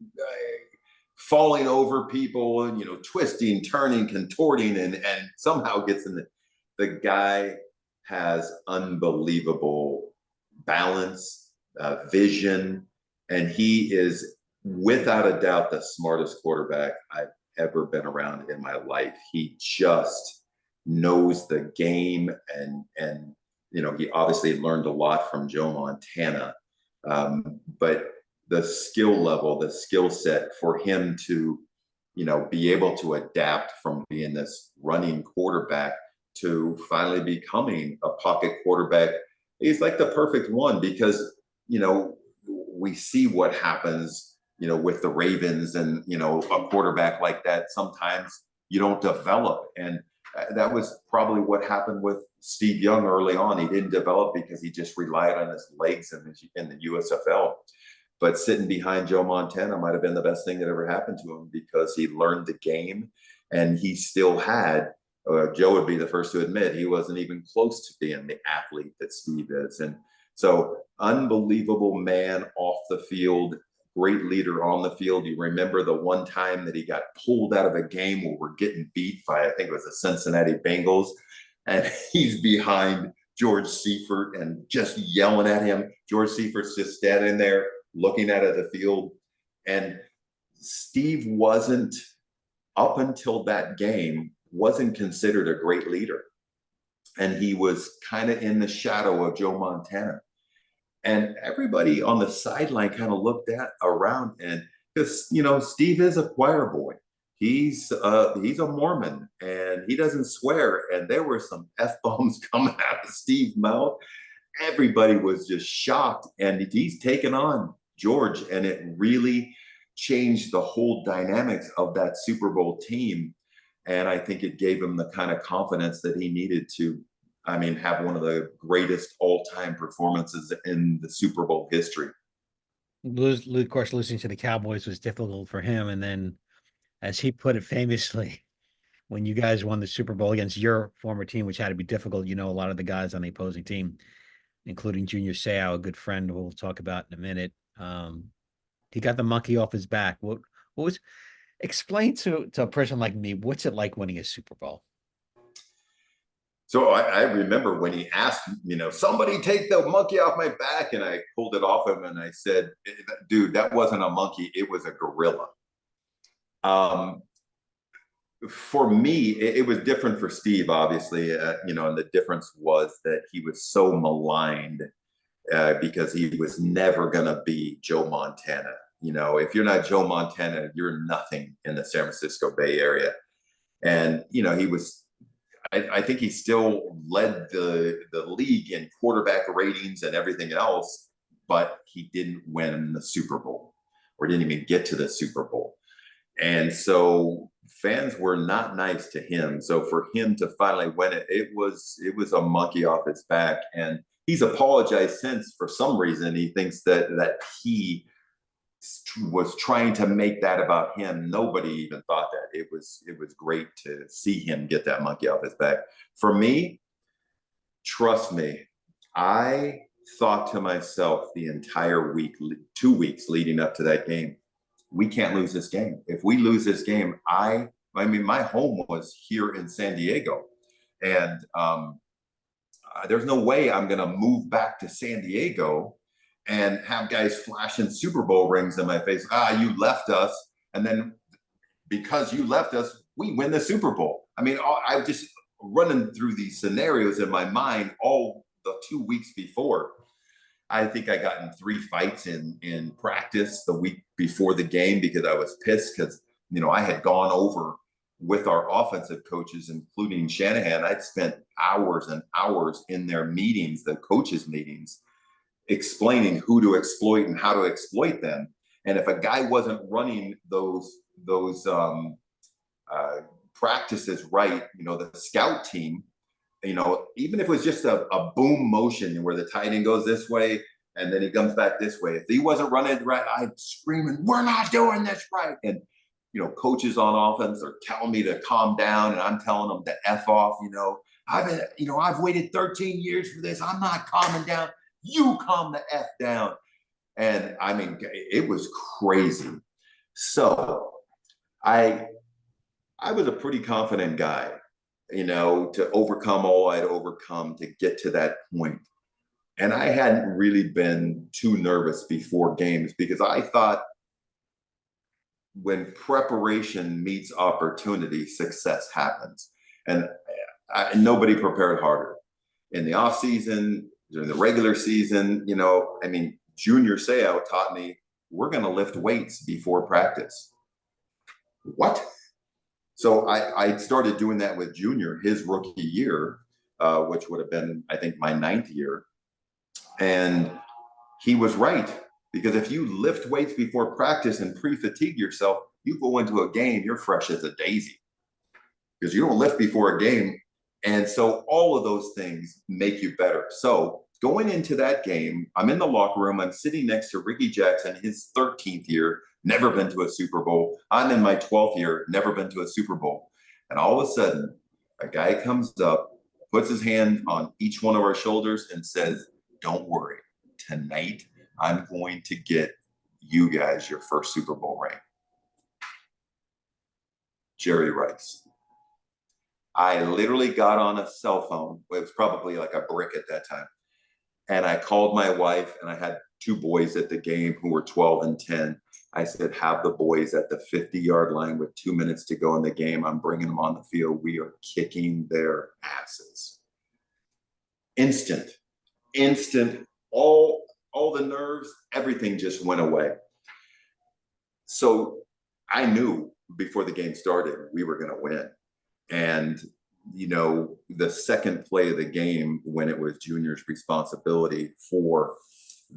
falling over people and, you know, twisting, turning, contorting, and somehow gets in the guy has unbelievable balance, vision, and he is without a doubt the smartest quarterback I've ever been around in my life. He just knows the game, and you know, he obviously learned a lot from Joe Montana, but the skill level, the skill set for him to, you know, be able to adapt from being this running quarterback to finally becoming a pocket quarterback, he's like the perfect one because, you know, we see what happens, you know, with the Ravens, and you know, a quarterback like that sometimes you don't develop. And that was probably what happened with Steve Young early on. He didn't develop because he just relied on his legs in the USFL. But sitting behind Joe Montana might have been the best thing that ever happened to him because he learned the game, and he still had, Joe would be the first to admit, he wasn't even close to being the athlete that Steve is. And so unbelievable man off the field, great leader on the field. You remember the one time that he got pulled out of a game where we're getting beat by, I think it was the Cincinnati Bengals, and he's behind George Seifert and just yelling at him. George Seifert's just standing there looking at the field. And Steve wasn't, up until that game, wasn't considered a great leader. And he was kind of in the shadow of Joe Montana. And everybody on the sideline kind of looked around, and because, you know, Steve is a choir boy. He's a Mormon, and he doesn't swear. And there were some F-bombs coming out of Steve's mouth. Everybody was just shocked, and he's taken on George, and it really changed the whole dynamics of that Super Bowl team. And I think it gave him the kind of confidence that he needed to, I mean, have one of the greatest all-time performances in the Super Bowl history. Of course, losing to the Cowboys was difficult for him. And then, as he put it famously, when you guys won the Super Bowl against your former team, which had to be difficult, you know, a lot of the guys on the opposing team, including Junior Seau, a good friend we'll talk about in a minute. He got the monkey off his back. What was, explain to a person like me, what's it like winning a Super Bowl? So I remember when he asked, you know, somebody take the monkey off my back, and I pulled it off him, and I said, dude, that wasn't a monkey, it was a gorilla. For me, it was different for Steve, obviously, you know, and the difference was that he was so maligned because he was never going to be Joe Montana. You know, if you're not Joe Montana, you're nothing in the San Francisco Bay Area. And, you know, I think he still led the league in quarterback ratings and everything else, but he didn't win the Super Bowl, or didn't even get to the Super Bowl. And so fans were not nice to him. So for him to finally win it, it was a monkey off his back. And he's apologized since. For some reason, he thinks that he was trying to make that about him. Nobody even thought that. It was great to see him get that monkey off his back. For me, trust me, I thought to myself the entire week, 2 weeks leading up to that game, we can't lose this game. If we lose this game, I mean, my home was here in San Diego, and there's no way I'm going to move back to San Diego and have guys flashing Super Bowl rings in my face. You left us, and then because you left us, we win the Super Bowl. I mean, I'm just running through these scenarios in my mind all the 2 weeks before. I think I got in 3 fights in practice the week before the game because I was pissed because, I had gone over with our offensive coaches, including Shanahan. I'd spent hours and hours in their meetings, the coaches' meetings, explaining who to exploit and how to exploit them. And if a guy wasn't running those practices right, the scout team, even if it was just a boom motion where the tight end goes this way and then he comes back this way, if he wasn't running right, I'd screaming, "We're not doing this right." And coaches on offense are telling me to calm down, and I'm telling them to F off. I've waited 13 years for this. I'm not calming down. You calm the F down. And I mean, it was crazy. So I was a pretty confident guy, to overcome all I'd overcome to get to that point. And I hadn't really been too nervous before games because I thought when preparation meets opportunity, success happens. And nobody prepared harder in the off season, during the regular season. Junior Seau taught me we're going to lift weights before practice. What? So I started doing that with Junior his rookie year, which would have been, I think, my 9th year. And he was right. Because if you lift weights before practice and pre-fatigue yourself, you go into a game, you're fresh as a daisy. Because you don't lift before a game. And so all of those things make you better. So going into that game, I'm in the locker room. I'm sitting next to Ricky Jackson, his 13th year, never been to a Super Bowl. I'm in my 12th year, never been to a Super Bowl. And all of a sudden, a guy comes up, puts his hand on each one of our shoulders and says, "Don't worry, tonight I'm going to get you guys your first Super Bowl ring." Jerry Rice. I literally got on a cell phone. It was probably like a brick at that time. And I called my wife, and I had 2 boys at the game who were 12 and 10. I said, "Have the boys at the 50-yard line with 2 minutes to go in the game. I'm bringing them on the field. We are kicking their asses." Instant, all the nerves, everything just went away. So I knew before the game started, we were going to win. And, the second play of the game, when it was Junior's responsibility for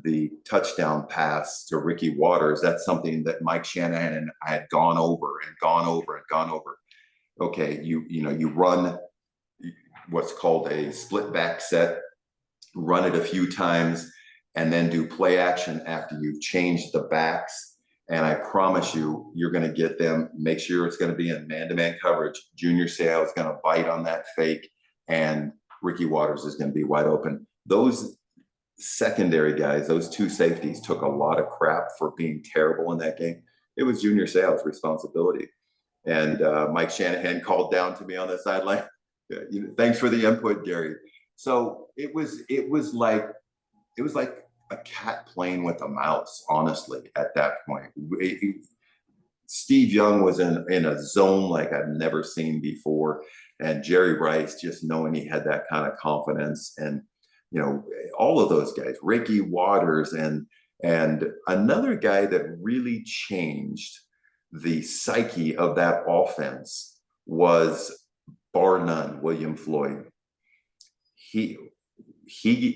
the touchdown pass to Ricky Waters, that's something that Mike Shanahan and I had gone over. Okay, you run what's called a split back set, run it a few times, and then do play action after you've changed the backs. And I promise you, you're going to get them. Make sure it's going to be in man-to-man coverage. Junior Seau is going to bite on that fake, and Ricky Waters is going to be wide open. Those secondary guys, those 2 safeties, took a lot of crap for being terrible in that game. It was Junior Seau's responsibility. And Mike Shanahan called down to me on the sideline, "Thanks for the input, Gary." So it was like a cat playing with a mouse, honestly, at that point. Steve Young was in a zone like I've never seen before. And Jerry Rice, just knowing he had that kind of confidence. And, all of those guys, Ricky Waters, and another guy that really changed the psyche of that offense was, bar none, William Floyd. He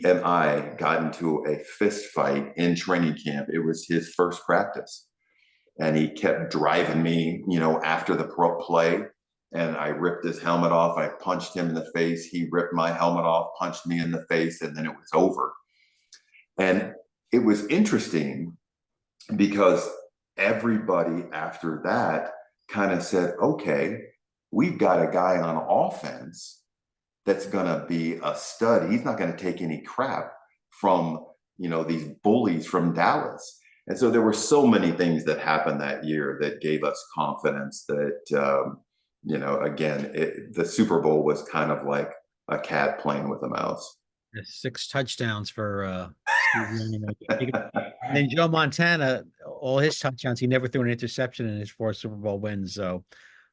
and I got into a fist fight in training camp. It was his first practice. And he kept driving me, after the pro play. And I ripped his helmet off. I punched him in the face. He ripped my helmet off, punched me in the face, and then it was over. And it was interesting because everybody after that kind of said, okay, we've got a guy on offense that's going to be a stud. He's not going to take any crap from, these bullies from Dallas. And so there were so many things that happened that year that gave us confidence that, again, the Super Bowl was kind of like a cat playing with a mouse. 6 touchdowns for Steve Young. And then Joe Montana, all his touchdowns, he never threw an interception in his 4 Super Bowl wins. So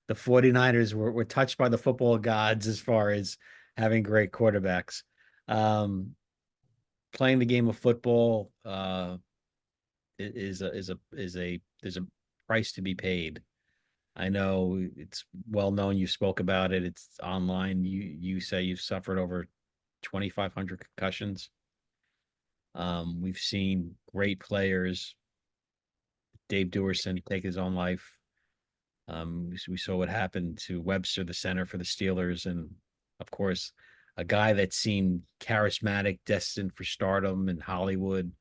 the 49ers were touched by the football gods as far as having great quarterbacks. Playing the game of football there's a price to be paid. I know it's well known. You spoke about it. It's online. You say you've suffered over 2,500 concussions. We've seen great players, Dave Duerson, take his own life. We saw what happened to Webster, the center for the Steelers, and of course, a guy that seemed charismatic, destined for stardom in Hollywood.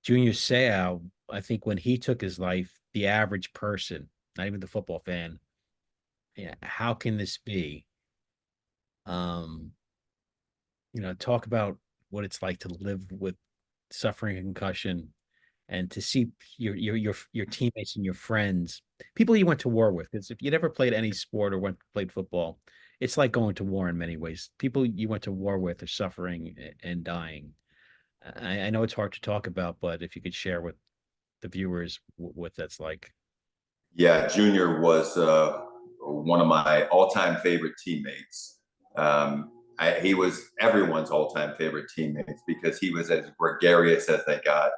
Junior Seau, I think when he took his life, the average person, not even the football fan, yeah, how can this be? Um, talk about what it's like to live with suffering a concussion and to see your teammates and your friends, people you went to war with. Because if you'd ever played any sport or played football, it's like going to war in many ways. People you went to war with are suffering and dying. I know it's hard to talk about, but if you could share with the viewers what that's like. Yeah, Junior was one of my all-time favorite teammates. He was everyone's all-time favorite teammates because he was as gregarious as they got.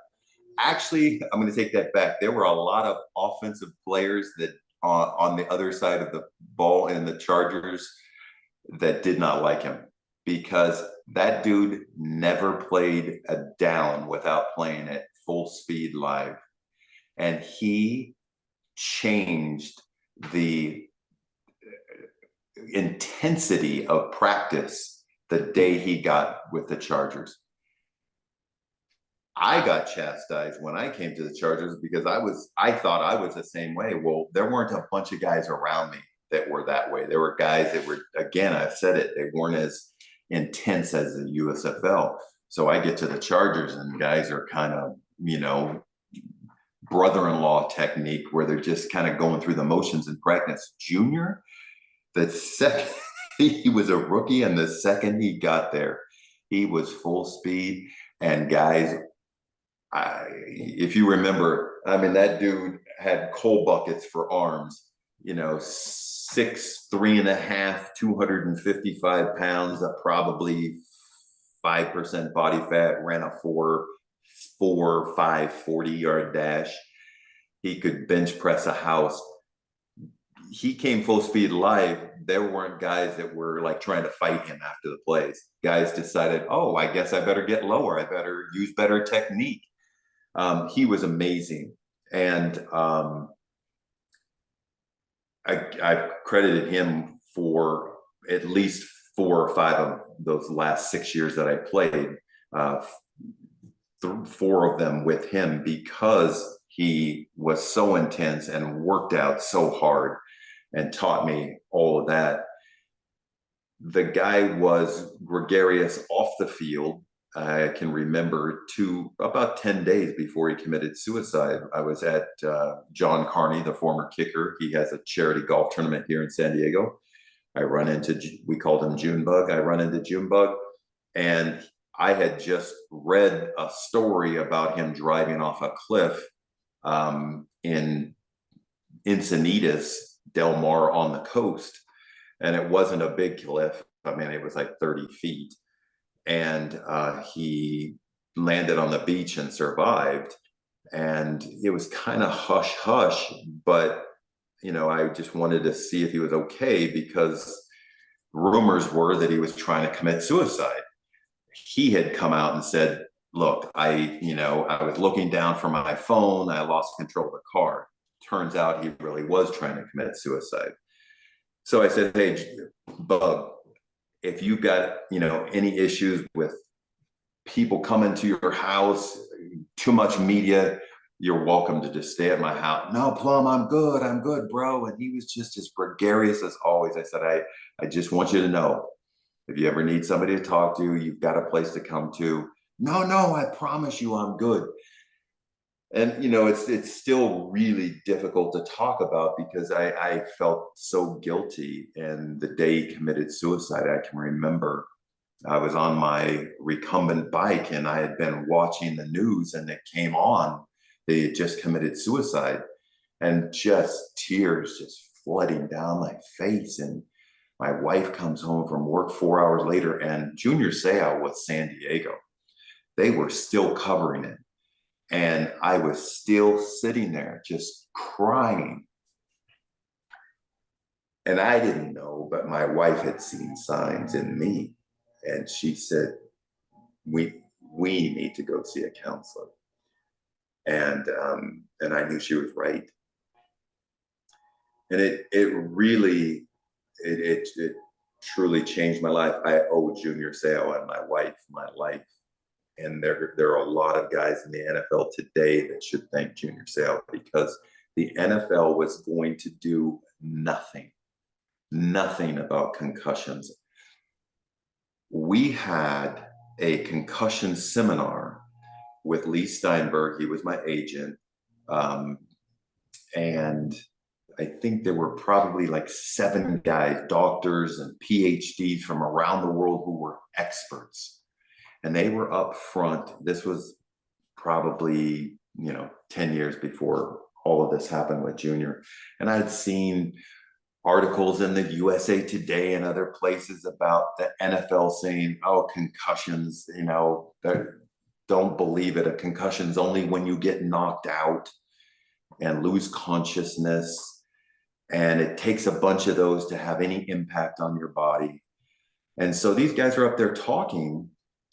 Actually, I'm going to take that back. There were a lot of offensive players that on the other side of the ball in the Chargers that did not like him because that dude never played a down without playing at full speed live. And he changed the intensity of practice the day he got with the Chargers. I got chastised when I came to the Chargers because I thought I was the same way. Well, there weren't a bunch of guys around me that were that way. There were guys that were, again, I've said it, they weren't as intense as the USFL. So I get to the Chargers and guys are kind of, brother-in-law technique where they're just kind of going through the motions in practice. Junior, the second he was a rookie, and the second he got there, he was full speed. And guys, if you remember, I mean, that dude had coal buckets for arms, 6'3.5", 255 pounds, probably 5% body fat, ran a 4.5 40-yard dash. He could bench press a house. He came full speed live. There weren't guys that were like trying to fight him after the plays. Guys decided, oh, I guess I better get lower. I better use better technique. He was amazing. And I've credited him for at least 4 or 5 of those last 6 years that I played. 4 of them with him because he was so intense and worked out so hard and taught me all of that. The guy was gregarious off the field. I can remember about 10 days before he committed suicide. I was at John Carney, the former kicker. He has a charity golf tournament here in San Diego. We called him Junebug. I run into Junebug, and I had just read a story about him driving off a cliff in Encinitas, Del Mar on the coast. And it wasn't a big cliff. I mean, it was like 30 feet. And he landed on the beach and survived. And it was kind of hush hush, but I just wanted to see if he was okay because rumors were that he was trying to commit suicide. He had come out and said, look, I was looking down from my phone. I lost control of the car. Turns out he really was trying to commit suicide. So I said, hey, Bug, if you got, any issues with people coming to your house, too much media, you're welcome to just stay at my house. No, Plum, I'm good, bro. And he was just as gregarious as always. I said, I just want you to know, if you ever need somebody to talk to, you've got a place to come to. No, I promise you I'm good. And it's still really difficult to talk about because I felt so guilty. And the day he committed suicide, I can remember I was on my recumbent bike and I had been watching the news and it came on. They had just committed suicide and just tears just flooding down my face. And my wife comes home from work 4 hours later and Junior Seau was San Diego. They were still covering it. And I was still sitting there just crying. And I didn't know, but my wife had seen signs in me. And she said, we need to go see a counselor. And I knew she was right. And it really it truly changed my life. I owe Junior Seau and my wife my life. And there are a lot of guys in the NFL today that should thank Junior Seau because the NFL was going to do nothing about concussions. We had a concussion seminar with Lee Steinberg. He was my agent. And I think there were probably like 7 guys, doctors and PhDs from around the world who were experts. And they were up front. This was probably, 10 years before all of this happened with Junior. And I'd seen articles in the USA Today and other places about the NFL saying, oh, concussions, don't believe it. A concussion's only when you get knocked out and lose consciousness. And it takes a bunch of those to have any impact on your body. And so these guys are up there talking,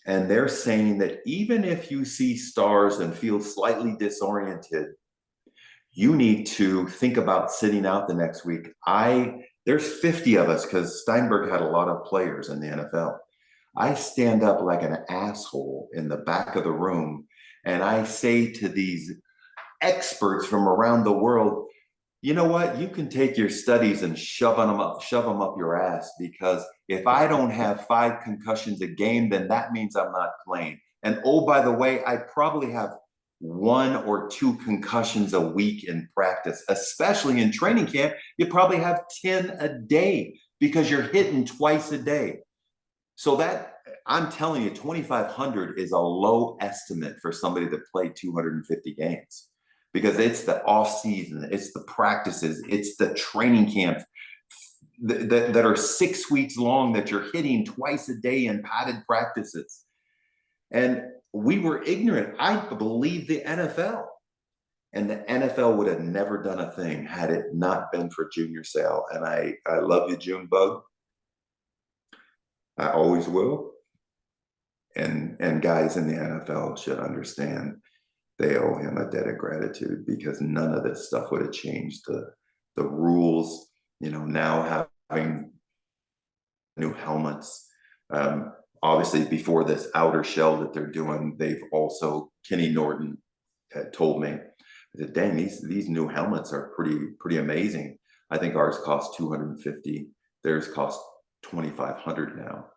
and they're saying that even if you see stars and feel slightly disoriented, you need to think about sitting out the next week. There's 50 of us because Steinberg had a lot of players in the NFL. I stand up like an asshole in the back of the room and I say to these experts from around the world, you know what? You can take your studies and shove them up your ass, because if I don't have 5 concussions a game, then that means I'm not playing. And oh, by the way, I probably have 1 or 2 concussions a week in practice, especially in training camp. You probably have 10 a day because you're hitting twice a day. So that, I'm telling you, 2,500 is a low estimate for somebody that played 250 games, because it's the off season, it's the practices, it's the training camps that are 6 weeks long that you're hitting twice a day in padded practices. And we were ignorant. I believe the NFL, and the NFL would have never done a thing had it not been for Junior Seau. And I love you, Junebug. I always will. And guys in the NFL should understand they owe him a debt of gratitude, because none of this stuff would have changed. The rules, now having new helmets. Obviously, before this outer shell that they're doing, they've also, Kenny Norton had told me that, dang, these new helmets are pretty amazing. I think ours cost $250. Theirs cost $2,500 now.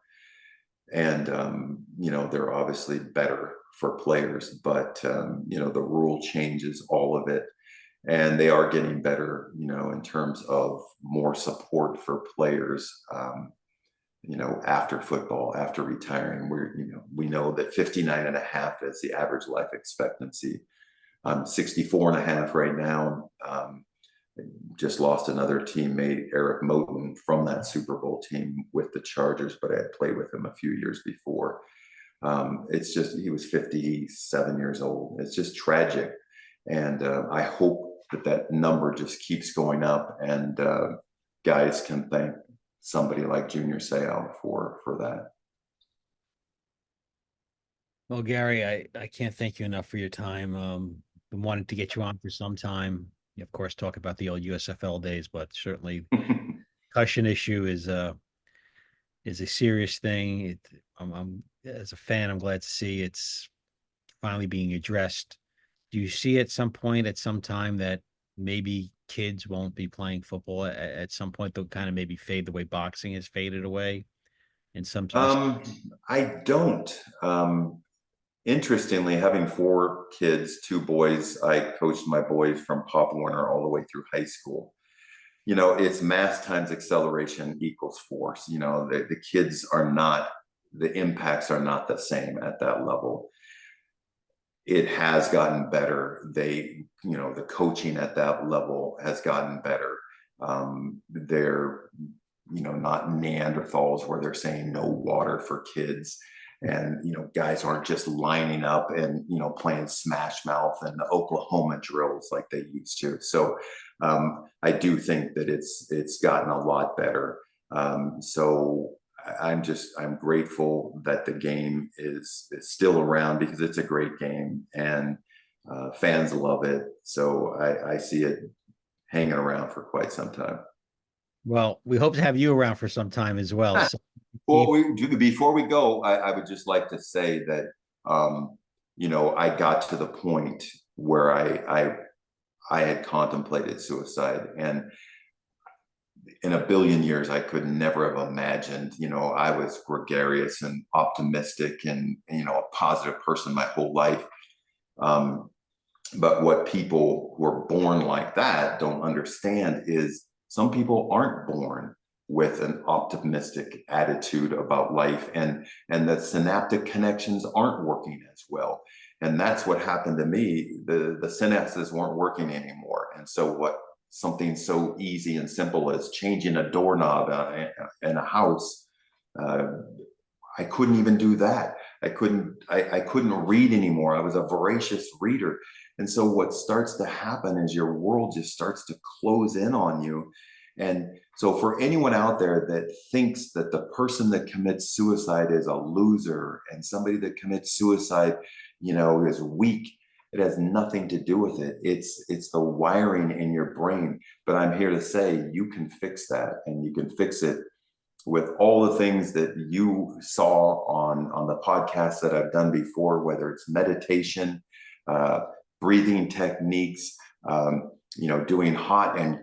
And they're obviously better for players, but the rule changes all of it, and they are getting better, in terms of more support for players. After football, after retiring, we know that 59 and a half is the average life expectancy. I'm 64 and a half right now. Just lost another teammate, Eric Moten, from that Super Bowl team with the Chargers, but I had played with him a few years before. It's just, he was 57 years old. It's just tragic. And I hope that number just keeps going up, and guys can thank somebody like Junior Seau for that. Well, Gary, I can't thank you enough for your time. Been wanting to get you on for some time. You, of course, talk about the old USFL days, but certainly concussion issue is a serious thing. I'm as a fan, I'm glad to see it's finally being addressed. do you see at some point, at some time, that maybe kids won't be playing football at some point? They'll kind of maybe fade the way boxing has faded away in some. Um, I don't. Interestingly, having four kids, two boys, I coached my boys from Pop Warner all the way through high school. It's mass times acceleration equals force. The kids are not, the impacts are not the same at that level. It has gotten better. The coaching at that level has gotten better. They're, not Neanderthals where they're saying no water for kids. And, guys aren't just lining up and, playing smash mouth and the Oklahoma drills like they used to. So I do think that it's gotten a lot better. So I'm grateful that the game is still around because it's a great game and fans love it. So I see it hanging around for quite some time. Well, we hope to have you around for some time as well. So Well, before we go, I would just like to say that I got to the point where I had contemplated suicide, and in a billion years, I could never have imagined. I was gregarious and optimistic, and a positive person my whole life. But what people who are born like that don't understand is some people aren't born with an optimistic attitude about life, and the synaptic connections aren't working as well. And that's what happened to me. The synapses weren't working anymore. And so what something so easy and simple as changing a doorknob in a house, I couldn't even do that. I couldn't read anymore. I was a voracious reader. And so what starts to happen is your world just starts to close in on you. And so for anyone out there that thinks that the person that commits suicide is a loser and somebody that commits suicide, is weak, it has nothing to do with it. It's the wiring in your brain. But I'm here to say you can fix that, and you can fix it with all the things that you saw on the podcast that I've done before, whether it's meditation, breathing techniques, doing hot and,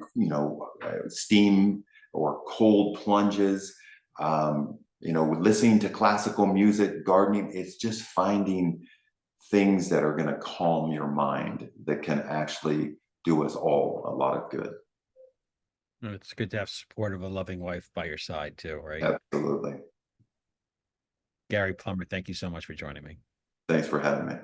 steam or cold plunges, listening to classical music, gardening. It's just finding things that are going to calm your mind that can actually do us all a lot of good. it's good to have support of a loving wife by your side too, right? Absolutely. Gary Plummer, thank you so much for joining me. Thanks for having me.